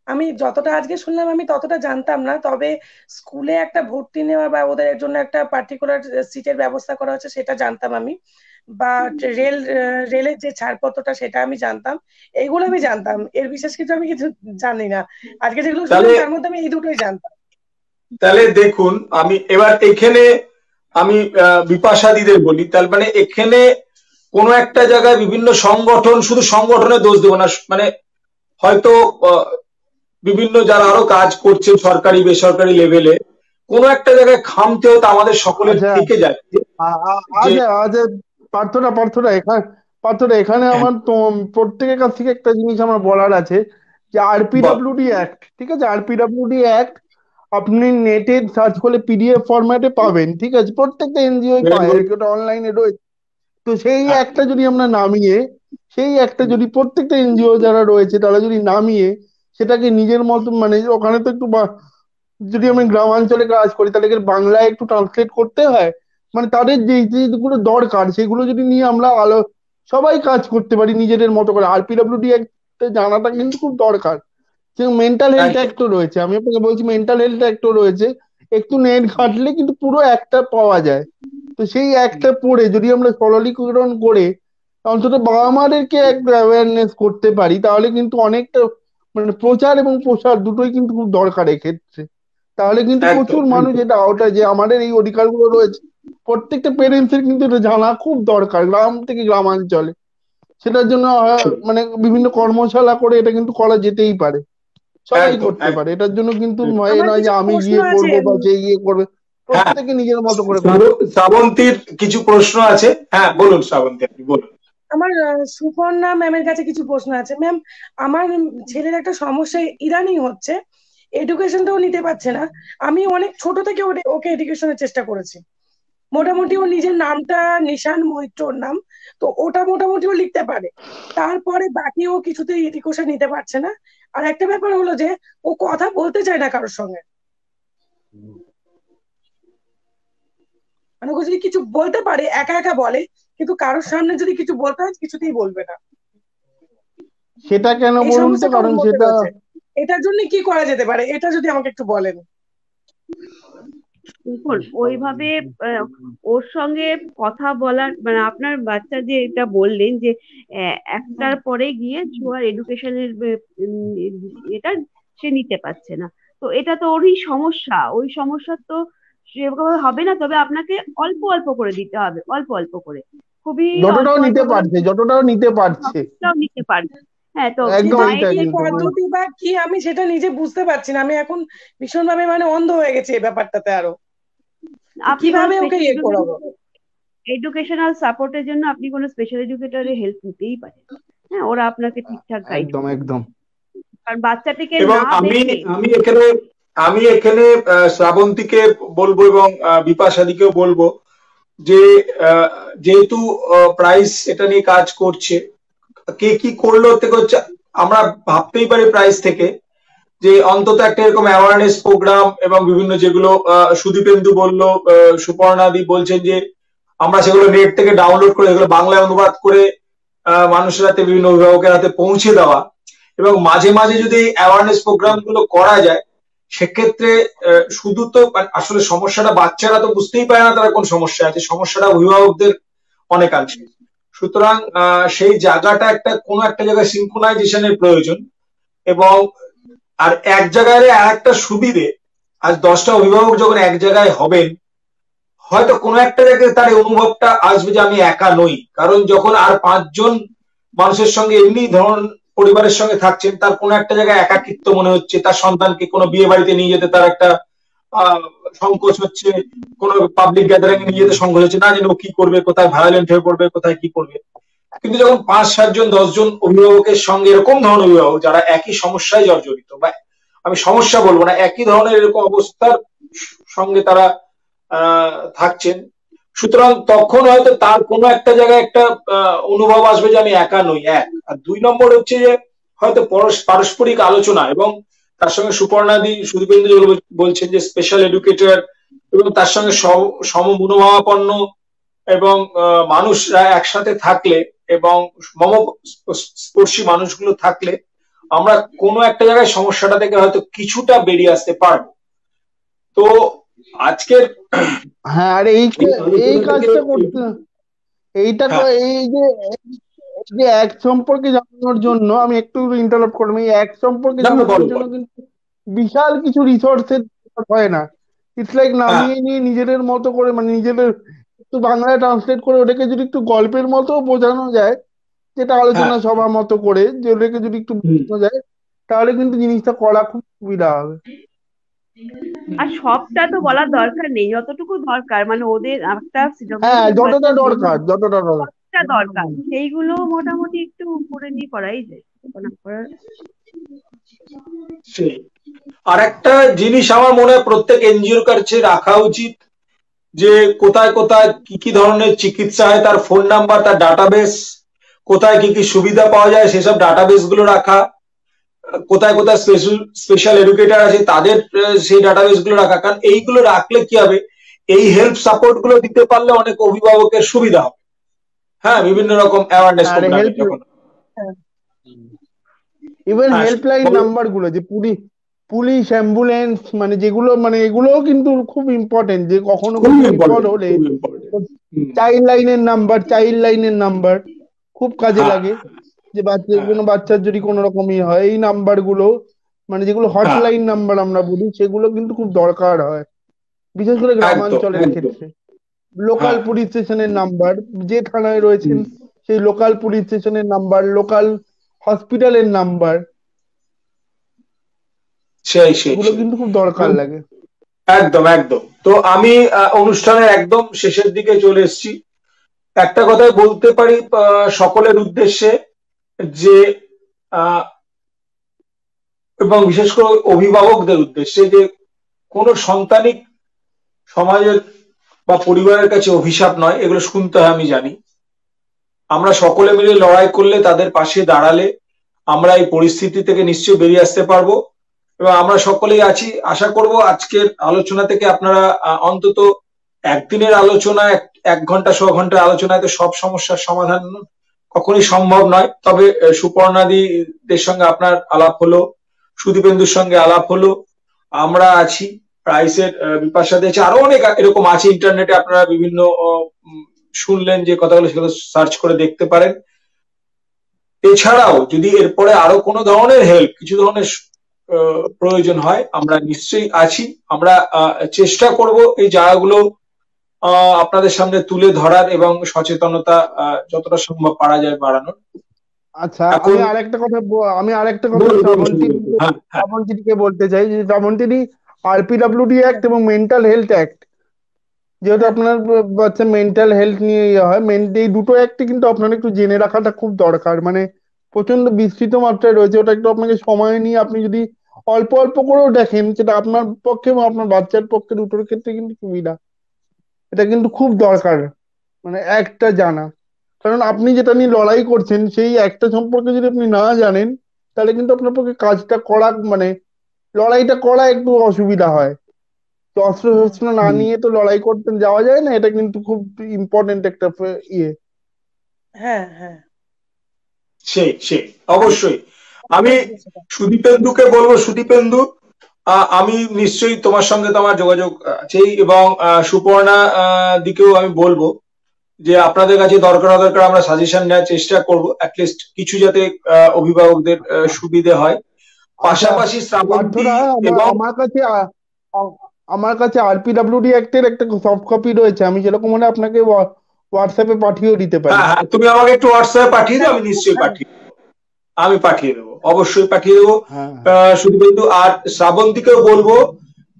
আমি যতটা আজকে শুনলাম আমি ততটা জানতাম না। তবে স্কুলে একটা ভর্তি নেওয়া বা ওদের জন্য একটা পার্টিকুলার সিটের ব্যবস্থা করা হচ্ছে সেটা জানতাম আমি। বা রেলের যে ছাড়পত্রটা সেটা আমি জানতাম। এইগুলো আমি জানতাম, এর বিশেষ কিছু আমি কিছু জানি না। আজকে যেগুলো শুনলাম তাহলে তার মধ্যে আমি এই দুটোই জানতাম। তাহলে দেখুন, আমি এবার এখানে আমি বিপাশাদিদের বলি, তার মানে এখানে কোনো একটা জায়গায় বিভিন্ন সংগঠন, শুধু সংগঠনের দোষ দেবো না, মানে হয়তো আহ, বিভিন্ন যারা আরো কাজ করছে সরকারি বেসরকারি লেভেলে, কোনো একটা জায়গায় খামতে হয়তো আমাদের সকলের আচ্ছা থেকে যায় যে আচ্ছা আচ্ছা পার্থনা পার্থনা এখানে পার্থনা এখানে হ্যাঁ, আমার তো প্রত্যেকের কাছ থেকে একটা জিনিস আমার বলার আছে, যে বল। আরপিডব্লিউডি অ্যাক্ট, ঠিক আছে, আরপিডব্লিউডি অ্যাক্ট আপনি নেটে সার্চ করলে পিডিএফ ফরম্যাটে পাবেন, ঠিক আছে, প্রত্যেকটা এনজিও very পায় আর good। কি, ওটা অনলাইনে রয়েছে। তো সেই হ্যাঁ, একটা যদি আমরা নামিয়ে, সেই একটা যদি প্রত্যেকটা এনজিও যারা রয়েছে তারা যদি নামিয়ে সেটাকে নিজের মতো, মানে ওখানে তো একটু যদি আমি গ্রামাঞ্চলে কাজ করি তাহলে কি বাংলায় একটু ট্রান্সলেট করতে হয়, মানে তাদের যে যেগুলো দরকার সেগুলো যদি নিয়ে আমরা সবাই কাজ করতে পারি নিজেদের মতো করে। আরপিডব্লিউডি একটা জানাটা কিন্তু খুব দরকার। মেন্টাল হেলথ একদম অ্যাক্টও রয়েছে, আমি আপনাকে বলছি মেন্টাল হেলথ অ্যাক্টও রয়েছে, একটু নেট ঘাঁটলে কিন্তু পুরো একটা পাওয়া যায়। তো সেই একটা পড়ে যদি আমরা সরলীকরণ করে অন্তত বাবা মাদেরকে একটা অ্যাওয়ারনেস করতে পারি, তাহলে কিন্তু অনেকটা মানে প্রচার এবং প্রসার দুটোই কিন্তু খুব দরকার এক্ষেত্রে। তাহলে কিন্তু একদম প্রচুর মানুষ একদম এটা আওতায়, যে আমাদের এই অধিকারগুলো রয়েছে, প্রত্যেকটা প্যারেন্টসের কিন্তু এটা জানা খুব দরকার, গ্রাম থেকে গ্রামাঞ্চলে। সেটার জন্য মানে বিভিন্ন কর্মশালা করে এটা কিন্তু করা যেতেই পারে, সবাই একদম করতে পারে। একদম এটার জন্য কিন্তু হুম। ভয় আমার নয় যে কিছু আমি প্রশ্ন গিয়ে আছে। করবো বা যে গিয়ে করবে, হ্যাঁ, প্রত্যেকে নিজের মতো করে করবে। শ্রাবন্তীর কিছু প্রশ্ন আছে। হ্যাঁ বলুন শ্রাবন্তী, আপনি বলুন। আমার সুপর্ণা ম্যামের কাছে কিছু প্রশ্ন আছে। ম্যাম, আমার ছেলের একটা সমস্যা ইদানিং হচ্ছে, এডুকেশনটাও নিতে পারছে না। আমি অনেক ছোট থেকে ওকে এডুকেশনের চেষ্টা করেছি। মোটামুটি ওর নিজের নামটা নিশান মৈত্র ওর নাম, তো ওটা মোটামুটি ও লিখতে পারে। তারপরে বাকি ও কিছুতেই এডুকেশন নিতে পারছে না। আর একটা ব্যাপার হলো যে ও কথা বলতে চায় না কারোর সঙ্গে। মানে ও যদি কিছু বলতে পারে একা একা বলে, কিন্তু কারোর সামনে যদি কিছু বলতে হয় কিছুতেই বলবে না। সেটা কেন এই বলুন তো, সমস্যাটা ওর কারণ মধ্যে সেটা রয়েছে। এটার জন্য কি করা যেতে পারে, এটা যদি আমাকে একটু বলেন। দেখুন ওইভাবে ওর সঙ্গে কথা বলার মানে আপনার বাচ্চা যে এটা বললেন যে একটার পরে গিয়ে ছোঁয়ার এডুকেশনের এটা সে নিতে পারছে না, তো এটা তো ওরই সমস্যা। ওই সমস্যা তো সেরকম হবে না, তবে আপনাকে অল্প অল্প করে দিতে হবে, অল্প অল্প করে, খুবই অল্প যতটাও অল্প নিতে করে পারছে, যতটাও নিতে পারছে। সবটাও নিতে পারবে। হ্যাঁ, তো একদম সেটা এইটা কি মায়েদের কিন্তু পদ্ধতি বা কি আমি সেটা নিজে বুঝতে পারছি না। আমি এখন ভীষণভাবে মানে অন্ধ হয়ে গেছি এই ব্যাপারটাতে আরো। তো আপনি কোনো কিভাবে ওকে স্পেশাল করাবো? এডুকেশনাল সাপোর্টের জন্য আপনি কোনো স্পেশাল এডুকেটরের হেল্প নিতেই পারেন। হ্যাঁ, ওরা আপনাকে ঠিকঠাক গাইড একদম করবে। একদম আর বাচ্চাটিকে এবং না আমি দেখে আমি এখানে আমি এখানে শ্রাবন্তীকে বলবো এবং বিপাশাদিকেও বলবো যে আহ, যেহেতু প্রাইস এটা নিয়ে কাজ করছে, কে কি করলো থেকে হচ্ছে আমরা ভাবতেই পারি প্রাইস থেকে, যে অন্তত একটা এরকম অ্যাওয়ারনেস প্রোগ্রাম এবং বিভিন্ন যেগুলো সুদীপেন্দু বললো, সুপর্ণাদি বলছেন যে আমরা সেগুলো নেট থেকে ডাউনলোড করে এগুলো বাংলায় অনুবাদ করে মানুষের হাতে, বিভিন্ন অভিভাবকের হাতে পৌঁছে দেওয়া, এবং মাঝে মাঝে যদি অ্যাওয়ারনেস প্রোগ্রাম গুলো করা যায়, সেক্ষেত্রে শুধু তো আসলে সমস্যাটা বাচ্চারা তো বুঝতেই পারে না তারা কোন সমস্যা আছে, সমস্যাটা অভিভাবকদের অনেকাংশে। সুতরাং সেই জায়গাটা একটা কোনো একটা জায়গায় সিনক্রোনাইজেশনের প্রয়োজন। এবং আর এক জায়গায় আর একটা সুবিধে, আজ 10টা অভিভাবক যখন এক জায়গায় হবেন, হয়তো কোনো একটা জায়গায় তার এই অনুভবটা আসবে যে আমি একা নই। কারণ যখন আর 5 জন মানুষের সঙ্গে এমনি ধরুন পরিবারের সঙ্গে থাকছেন, তার কোনো একটা জায়গায় একাকিত্ব মনে হচ্ছে, তার সন্তানকে কোনো বিয়ে বাড়িতে নিয়ে যেতে তার একটা সংকোচ হচ্ছে, কোনো পাবলিক গ্যাদারিং এ নিয়ে যেতে সংকোচ হচ্ছে, না যেন ও কি করবে, কোথায় ভায়োলেন্ট হয়ে পড়বে, কোথায় কি করবে। কিন্তু যখন 5-7 জন 10 জন অভিভাবকের সঙ্গে, এরকম ধরনের অভিভাবক যারা একই সমস্যায় জর্জরিত, বা আমি সমস্যা বলবো না, একই ধরনের এরকম অবস্থার সঙ্গে তারা থাকছেন, সুতরাং তখন হয়তো তার কোনো একটা জায়গায় একটা অনুভব আসবে যে আমি একা নই। এক আর 2 নম্বর হচ্ছে যে হয়তো পারস্পরিক আলোচনা, এবং তার সঙ্গে সুপর্ণাদি সুদীপেন্দু যেগুলো বলছেন যে স্পেশাল এডুকেটর, এবং তার সঙ্গে সমমনোভাবাপন্ন এবং মানুষরা একসাথে থাকলে, এবং মমস্পর্শী মানুষগুলো থাকলে, আমরা কোনো একটা জায়গায় সমস্যাটা থেকে হয়তো কিছুটা বেরিয়ে আসতে পারবো। তো আজকের হ্যাঁ, আর এই এই আলোচনা থেকে কাজটা করতে, এইটা হ্যাঁ এই যে এক সম্পর্কে জানানোর জন্য আমি একটু ইন্টারাপ্ট করলাম, এই এক সম্পর্কে না না, জানানোর বলো জন্য বলো। কিন্তু বিশাল কিছু রিসোর্সের হয় না। ইটস লাইক হ্যাঁ নামিয়ে নিয়ে নিজেদের মতো করে, মানে নিজেদের একটু বাংলায় ট্রান্সলেট করে ওটাকে যদি একটু গল্পের মতো বোঝানো যায়, যেটা হ্যাঁ আলোচনা সভা মতো করে, যে ওটাকে যদি একটু হুম, বোঝানো যায়, তাহলে কিন্তু জিনিসটা করা খুব সুবিধা হবে। আর সবটা তো বলার দরকার নেই, যতটুকু দরকার মানে ওদের একটা হ্যাঁ, ডব্লিউএফএস যতটা বাচ্চার জন্য দরকার, যতটা দরকার। কতটা দরকার সেইগুলো মোটামুটি একটু করে নিয়ে করাই যায়, না করার। সেই আর একটা জিনিস আমার মনে হয় প্রত্যেক এনজিওর কাছে রাখা উচিত, যে কোথায় কোথায় কি কি ধরনের চিকিৎসা হয় তার ফোন নাম্বার, তার ডাটাবেস, কোথায় কি কি সুবিধা পাওয়া যায় সেসব ডাটাবেস গুলো রাখা, কোথায় কোথায় স্পেশাল এডুকেটর আছে তাদের সেই ডাটাবেস গুলো রাখা। কারণ এইগুলো রাখলে কি হবে, এই হেল্প সাপোর্ট গুলো দিতে পারলে অনেক অভিভাবকের সুবিধা হবে। হ্যাঁ, বিভিন্ন রকম অ্যাওয়ারনেস আর প্রোগ্রামে হেল্প, যখন ইভেন হ্যাঁ হেল্পলাইন বলো। নাম্বার গুলো যে পুলিশ পুলিশ, অ্যাম্বুলেন্স, মানে যেগুলো মানে এগুলোও কিন্তু খুব ইম্পর্টেন্ট, যে কখনো খুব কিছু বিপদ ইম্পর্টেন্ট, হলে খুব ইম্পর্টেন্ট। চাইল্ড লাইনের নাম্বার খুব কাজে হ্যাঁ, লাগে। যে হ্যাঁ, কোনো বাচ্চার যদি কোনো রকমই হয়, এই নাম্বার গুলো মানে যেগুলো হ্যাঁ, হটলাইন নাম্বার আমরা বলি, সেগুলো কিন্তু খুব দরকার হয়, বিশেষ করে একদম গ্রামাঞ্চলের একদম। ক্ষেত্রে। লোকাল হ্যাঁ, পুলিশ স্টেশনের নাম্বার, যে থানায় রয়েছেন হুম, সেই লোকাল পুলিশ স্টেশনের নাম্বার, লোকাল হসপিটালের নাম্বার, সেই সেই এগুলো সেই কিন্তু খুব দরকার লাগে। একদম একদম। তো আমি অনুষ্ঠানের একদম শেষের দিকে চলে এসেছি। একটা কথাই বলতে পারি সকলের উদ্দেশ্যে, যে আহ, এবং বিশেষ করে অভিভাবকদের উদ্দেশ্যে, যে কোনো সন্তানই সমাজের বা পরিবারের কাছে অভিশাপ নয়, এগুলো শুনতে হয় আমি জানি। আমরা সকলে মিলে লড়াই করলে, তাদের পাশে দাঁড়ালে আমরা এই পরিস্থিতি থেকে নিশ্চয়ই বেরিয়ে আসতে পারবো। এবং আমরা সকলেই আছি। আশা করব আজকের আলোচনা থেকে আপনারা অন্তত একদিনের আলোচনা, এক ঘন্টা 100 ঘন্টার আলোচনায় তো সব সমস্যার সমাধান কখনোই সম্ভব নয়। তবে সুপর্ণাদিদের সঙ্গে আপনার আলাপ হলো, সুদীপেন্দুর সঙ্গে আলাপ হলো, আমরা আছি, প্রাইসের বিপাশাতে আছে, আরো অনেক এরকম আছে ইন্টারনেটে, আপনারা বিভিন্ন শুনলেন যে কথাগুলো, সেগুলো সার্চ করে দেখতে পারেন। এছাড়াও যদি এরপরে আরো কোনো ধরনের হেল্প, কিছু ধরনের প্রয়োজন হয়, আমরা নিশ্চয়ই আছি। আমরা চেষ্টা করব এই জায়গাগুলো আপনাদের সামনে তুলে ধরার এবং সচেতনতা যতটা সম্ভব পারা যায় বাড়ানোর। আচ্ছা, এখন আমি আরেকটা কথা বলুন বলুন, শুরু করুন। হ্যাঁ হ্যাঁ শ্রাবন্তীকে বলতে চাই, যে শ্রাবন্তী, আরপিডব্লিউডি অ্যাক্ট এবং মেন্টাল হেলথ অ্যাক্ট, যেহেতু হ্যাঁ আপনার বাচ্চা মেন্টাল হেলথ নিয়ে ইয়ে হয়, এই দুটো অ্যাক্টই কিন্তু আপনার একটু জেনে রাখাটা খুব দরকার। মানে প্রচন্ড বিস্তৃত মাত্রায় রয়েছে, ওটা একটু আপনাকে সময় নিয়ে আপনি যদি অল্প অল্প করেও দেখেন, সেটা আপনার পক্ষে এবং আপনার বাচ্চার পক্ষে দুটোর ক্ষেত্রে কিন্তু সুবিধা। এটা কিন্তু খুব দরকার, মানে একটা জানা। কারণ আপনি যেটা নিয়ে লড়াই করছেন, সেই একটা সম্পর্কে যদি আপনি না জানেন, তাহলে কিন্তু আপনার পক্ষে কাজটা করা, মানে লড়াইটা করা একটু অসুবিধা হয়। তো অস্ত্র হুম শস্ত্র না হুম, নিয়ে তো লড়াই করতে যাওয়া যায় না, এটা কিন্তু খুব ইম্পর্টেন্ট একটা ইয়ে। হ্যাঁ হ্যাঁ সেই সেই অবশ্যই। আমি বুঝেছি সেটা। সুদীপেন্দুকে বলবো, সুদীপেন্দু, আমি নিশ্চয়ই তোমার সঙ্গে তো আমার যোগাযোগ আছেই, এবং সুপর্ণা দিকেও আমি বলবো যে আপনাদের কাছে দরকার দরকার আমরা সাজেশন নেওয়ার চেষ্টা করব, অ্যাটলিস্ট কিছু যাতে অভিভাবকদের সুবিধে হয়। আচ্ছা পাশাপাশি শ্রাবন্তী পার্থরা, এবং আ- আমার কাছে আরপিডব্লিউডি অ্যাক্টের একটা সফট কপি রয়েছে, আমি যেরকম হলে আপনাকে হোয়াটসঅ্যাপে পাঠিয়েও দিতে পারি। হ্যাঁ হ্যাঁ, তুমি আমাকে একটু হোয়াটসঅ্যাপে পাঠিয়ে হ্যাঁ দাও, আমি নিশ্চয়ই হ্যাঁ পাঠিয়ে দেবো। আমি পাঠিয়ে দেবো, অবশ্যই পাঠিয়ে দেবো। হ্যাঁ শুধু আর শ্রাবন্তীকেও বলবো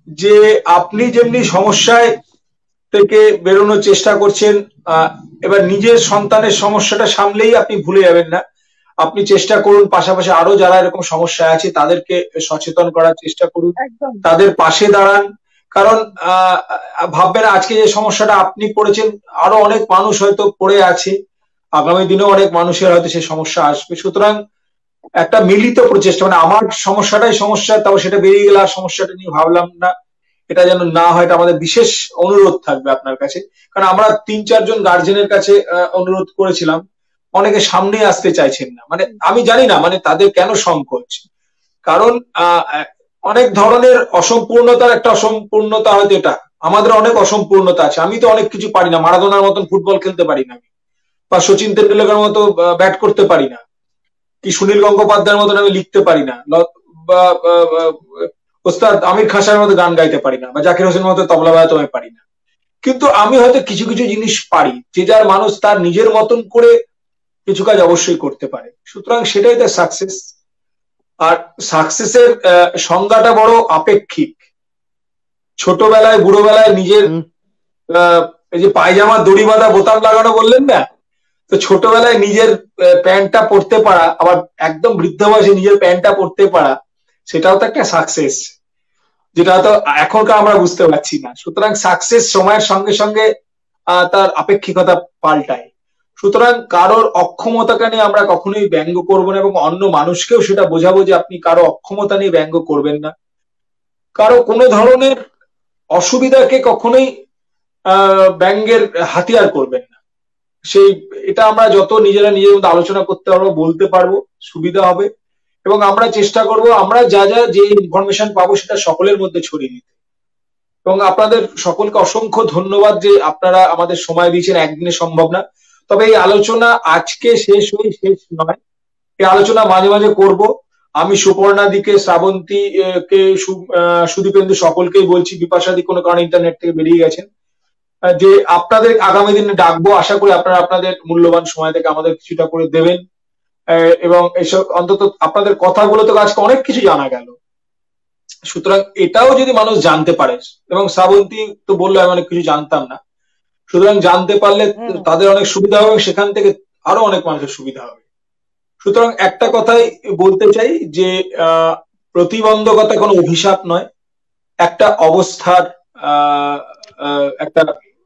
যে আপনি যেমনি সমস্যায় থেকে বেরোনোর চেষ্টা করছেন, আহ, এবার নিজের সন্তানের সমস্যাটা সামলেই আপনি ভুলে যাবেন না। আপনি চেষ্টা করুন পাশাপাশি আরো যারা এরকম সমস্যা আছে তাদেরকে সচেতন করার চেষ্টা করুন, একদম। তাদের পাশে দাঁড়ান। কারণ ভাববেন আজকে যে সমস্যাটা আপনি পড়েছেন, আরো অনেক মানুষ হয়তো পড়ে আছে, আগামী দিনেও অনেক মানুষের হয়তো সেই সমস্যা আসবে। সুতরাং একটা মিলিত প্রচেষ্টা, মানে আমার সমস্যাটাই সমস্যা, তাও সেটা বেরিয়ে গেলে আর সমস্যাটা নিয়ে ভাবলাম না, এটা যেন না হয়, এটা আমাদের বিশেষ অনুরোধ থাকবে আপনার কাছে। কারণ আমরা 3-4 জন গার্জেনের কাছে অনুরোধ করেছিলাম, অনেকে সামনে আসতে চাইছেন না, মানে আমি জানি না মানে তাদের কেন সংকোচ। কারণ অনেক ধরনের অসম্পূর্ণতার একটা অসম্পূর্ণতা হয়তো এটা, আমাদের অনেক অসম্পূর্ণতা আছে। আমি তো অনেক কিছু পারি না, মারাদোনার মতন ফুটবল খেলতে পারি না আমি, বা সচিন তেন্ডুলকরের মতো ব্যাট করতে পারি না, কি সুনীল গঙ্গোপাধ্যায়ের মতন আমি লিখতে পারি না, বা ওস্তাদ আমির খান সাহেবের মতো গান গাইতে পারি না, বা জাকির হোসেনের মতো তবলা বাজাতে আমি পারি না। কিন্তু আমি হয়তো কিছু কিছু জিনিস পারি, যে যার মানুষ তার নিজের মতন করে কিছু কাজ অবশ্যই করতে পারে। সুতরাং সেটাই তার সাকসেস। আর সাকসেসের সংজ্ঞাটা বড় আপেক্ষিক। ছোটবেলায় বুড়োবেলায় নিজের হুম এই যে পায়জামা দড়ি বাঁধা বোতাম লাগানো বললেন না, তো ছোটবেলায় নিজের প্যান্টটা পরতে পারা, আবার একদম বৃদ্ধ বয়সে নিজের প্যান্টটা পরতে পারা, সেটাও তো একটা সাকসেস, যেটা হয়তো এখনকার আমরা বুঝতে পারছি না। সুতরাং সাকসেস সময়ের সঙ্গে সঙ্গে তার আপেক্ষিকতা পাল্টায়। সুতরাং কারোর অক্ষমতাকে নিয়ে আমরা কখনোই ব্যঙ্গ করবো না, এবং অন্য মানুষকেও সেটা বোঝাবো যে আপনি কারো অক্ষমতা নিয়ে ব্যঙ্গ করবেন না, কারো কোনো ধরনের অসুবিধাকে কখনোই ব্যঙ্গের হাতিয়ার করবেন না। সেই এটা আমরা যত নিজেরা নিজের মধ্যে আলোচনা করতে পারবো, বলতে পারবো, সুবিধা হবে। এবং আমরা চেষ্টা করব আমরা যা যা যে ইনফরমেশন পাবো সেটা সকলের মধ্যে ছড়িয়ে দিতে। এবং আপনাদের সকলকে অসংখ্য ধন্যবাদ যে আপনারা আমাদের সময় দিয়েছেন, একদিনে সম্ভব না, তবে এই আলোচনা আজকে শেষ নয়, এই আলোচনা মাঝে মাঝে করব। আমি সুপর্ণাদিকে, শ্রাবন্তী কে, সুদীপেন্দু সকলকেই বলছি, বিপাশাদি কোনো কারণে ইন্টারনেট থেকে বেরিয়ে গেছেন, যে আপনাদের আগামী দিনে ডাকবো। আশা করি আপনারা আপনাদের মূল্যবান সময় থেকে আমাদের কিছুটা করে দেবেন, এবং এসব অন্তত আপনাদের কথাগুলো তো আজকে অনেক কিছু জানা গেল। সুতরাং এটাও যদি মানুষ জানতে পারে, এবং শ্রাবন্তী তো বললো আমি অনেক কিছু জানতাম না, সুতরাং জানতে পারলে তাদের অনেক সুবিধা হবে, সেখান থেকে আরো অনেক মানুষের সুবিধা হবে। সুতরাং একটা কথাই বলতে চাই যে প্রতিবন্ধকতা কোনো অভিশাপ নয়, একটা অবস্থার একটা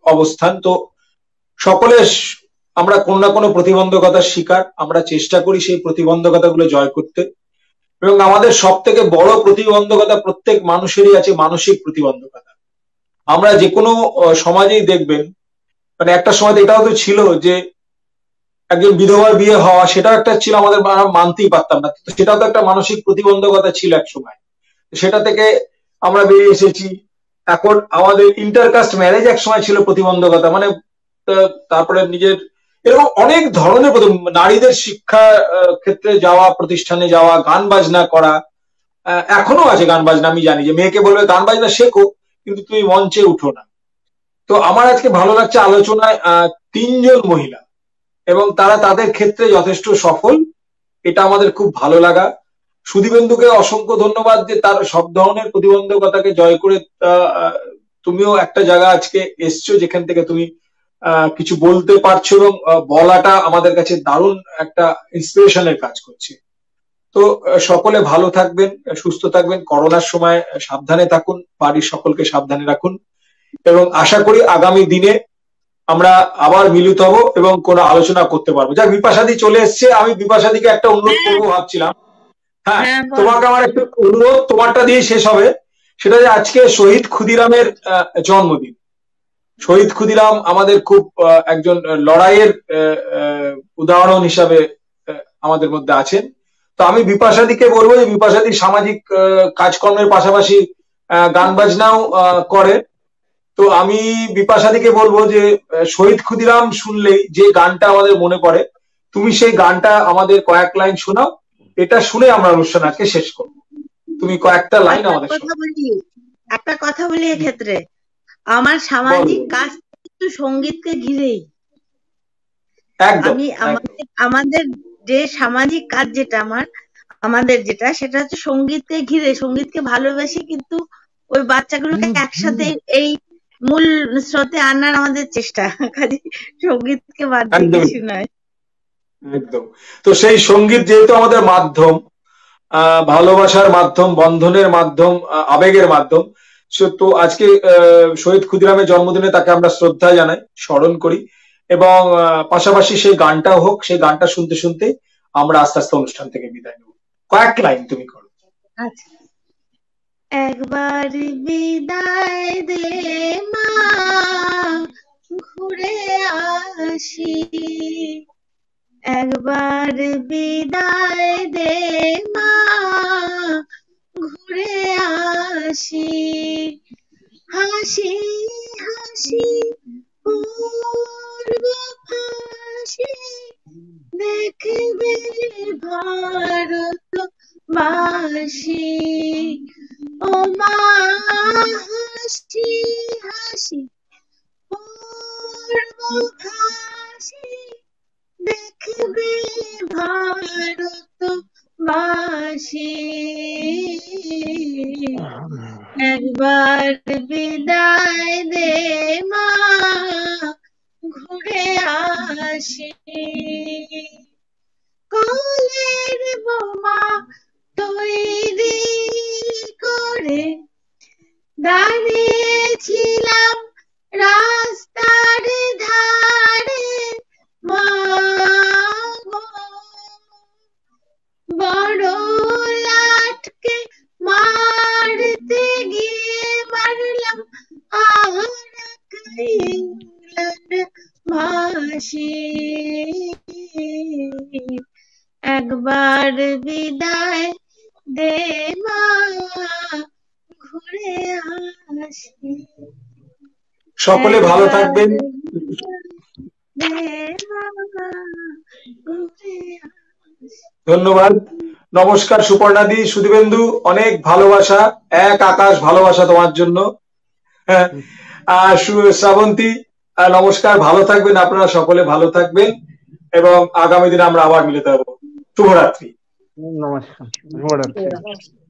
অবস্থান। তো সকলে আমরা কোনো না কোনো প্রতিবন্ধকতার শিকার, আমরা চেষ্টা করি সেই প্রতিবন্ধকতাগুলো জয় করতে। এবং আমাদের সব থেকে বড় প্রতিবন্ধকতা প্রত্যেক মানুষেরই আছে, মানসিক প্রতিবন্ধকতা। আমরা যে কোনো সমাজেই দেখবেন, মানে একটা সময় এটাও তো ছিল যে একজন বিধবার বিয়ে হওয়া, সেটাও একটা ছিল, আমাদের মানতেই পারতাম না, সেটাও তো একটা মানসিক প্রতিবন্ধকতা ছিল এক সময়। সেটা থেকে আমরা বেরিয়ে এসেছি। এখন আমাদের ইন্টারকাস্ট ম্যারেজ এক সময় ছিল প্রতিবন্ধকতা, মানে তারপরে নিজের এরকম অনেক ধরনের নারীদের শিক্ষা ক্ষেত্রে যাওয়া, প্রতিষ্ঠানে যাওয়া, গান বাজনা করা, এখনো আছে গান বাজনা। আমি জানি যে মেয়েকে বলবে গান বাজনা শেখো, কিন্তু তুমি মঞ্চে উঠো না। তো আমার আজকে ভালো লাগছে আলোচনায় 3 জন মহিলা, এবং তারা তাদের ক্ষেত্রে যথেষ্ট সফল, এটা আমাদের খুব ভালো লাগা। সুদীপেন্দুকে অসংখ্য ধন্যবাদ যে তার সব ধরনের প্রতিবন্ধকতাকে জয় করে তুমিও একটা জায়গা আজকে এসছো যেখান থেকে তুমি কিছু বলতে পারছো, এবং বলাটা আমাদের কাছে দারুণ একটা ইন্সপিরেশনের কাজ করছে। তো সকলে ভালো থাকবেন, সুস্থ থাকবেন, করোনার সময় সাবধানে থাকুন, বাড়ির সকলকে সাবধানে রাখুন, এবং আশা করি আগামী দিনে আমরা আবার মিলিত হব এবং কোনো আলোচনা করতে পারবো। যা বিপাশাদি চলে এসছে, আমি বিপাশাদিকে একটা অনুরোধ করবো ভাবছিলাম। হ্যাঁ, তোমাকে আমার একটা অনুরোধ, তোমারটা দিয়ে শেষ হবে, সেটা যে আজকে শহীদ ক্ষুদিরামের জন্মদিন। শহীদ ক্ষুদিরাম আমাদের খুব একজন লড়াইয়ের উদাহরণ হিসাবে আমাদের মধ্যে আছেন। তো আমি বিপাশাদিকে বলবো যে বিপাশাদি সামাজিক কাজকর্মের পাশাপাশি গান বাজনাও করে। তো আমি বিপাশাদিকে বলবো যে শহীদ ক্ষুদিরাম শুনলেই যে গানটা আমাদের মনে পড়ে, তুমি সেই গানটা আমাদের কয়েক লাইন শোনাও, এটা শুনে আমরা অনুষ্ঠান আজকে শেষ করবো। তুমি কয়েকটা লাইন আমাদের একটা কথা বলি এক্ষেত্রে, আমার সামাজিক কাজ কিন্তু সঙ্গীতকে ঘিরেই। আমি আমাদের যে সামাজিক কাজ যেটা আমাদের যেটা, সেটা হচ্ছে সঙ্গীতকে ঘিরে, সঙ্গীতকে ভালোবাসি, কিন্তু ওই বাচ্চাগুলোকে একসাথে এই মূল স্রোতে আনার আমাদের চেষ্টা, কাজে সঙ্গীতকে বাদ দিয়ে কিছু নয়। একদম। তো সেই সঙ্গীত যেহেতু আমাদের মাধ্যম, ভালোবাসার মাধ্যম, বন্ধনের মাধ্যম, আবেগের মাধ্যম, তো আজকে শহীদ ক্ষুদিরামের জন্মদিনে তাকে আমরা শ্রদ্ধা জানাই, স্মরণ করি, এবং পাশাপাশি সেই গানটাও হোক, সেই গানটা শুনতে শুনতে আমরা আস্তে আস্তে অনুষ্ঠান থেকে বিদায় নেব। কয়েক লাইন তুমি করো। আচ্ছা। একবার বিদায় দে মা, ঘুরে আসি, একবার বিদায় দে মা, ঘুরে আসি, হাসি হাসি পূর্ব ফাঁসি, দেখবে ভারত বাসি, ও মা হাসি হাসি পূর্ব ফাঁসি, দেখবে ভারত বাসি, একবার বিদায় দে মা, ঘুরে আসি, কলের বোমা তৈরি করে দাঁড়িয়েছিলাম রাস্তার ধারে, মা বড় লাটকে মারতে গিয়ে মারলাম আর ইংল্যান্ড মাসি, একবার বিদায় দে মা, ঘুরে আসি। সকলে ভালো একবার থাকবেন। দে মা, ঘুরে আসি। ধন্যবাদ। নমস্কার সুপর্ণাদি, সুদীপেন্দু, অনেক ভালোবাসা, এক আকাশ ভালোবাসা তোমার জন্য। হ্যাঁ, আর শ্রাবন্তী, নমস্কার, ভালো থাকবেন, আপনারা সকলে ভালো থাকবেন এবং আগামী দিনে আমরা আবার মিলিত হবো। শুভরাত্রি। নমস্কার, শুভরাত্রি।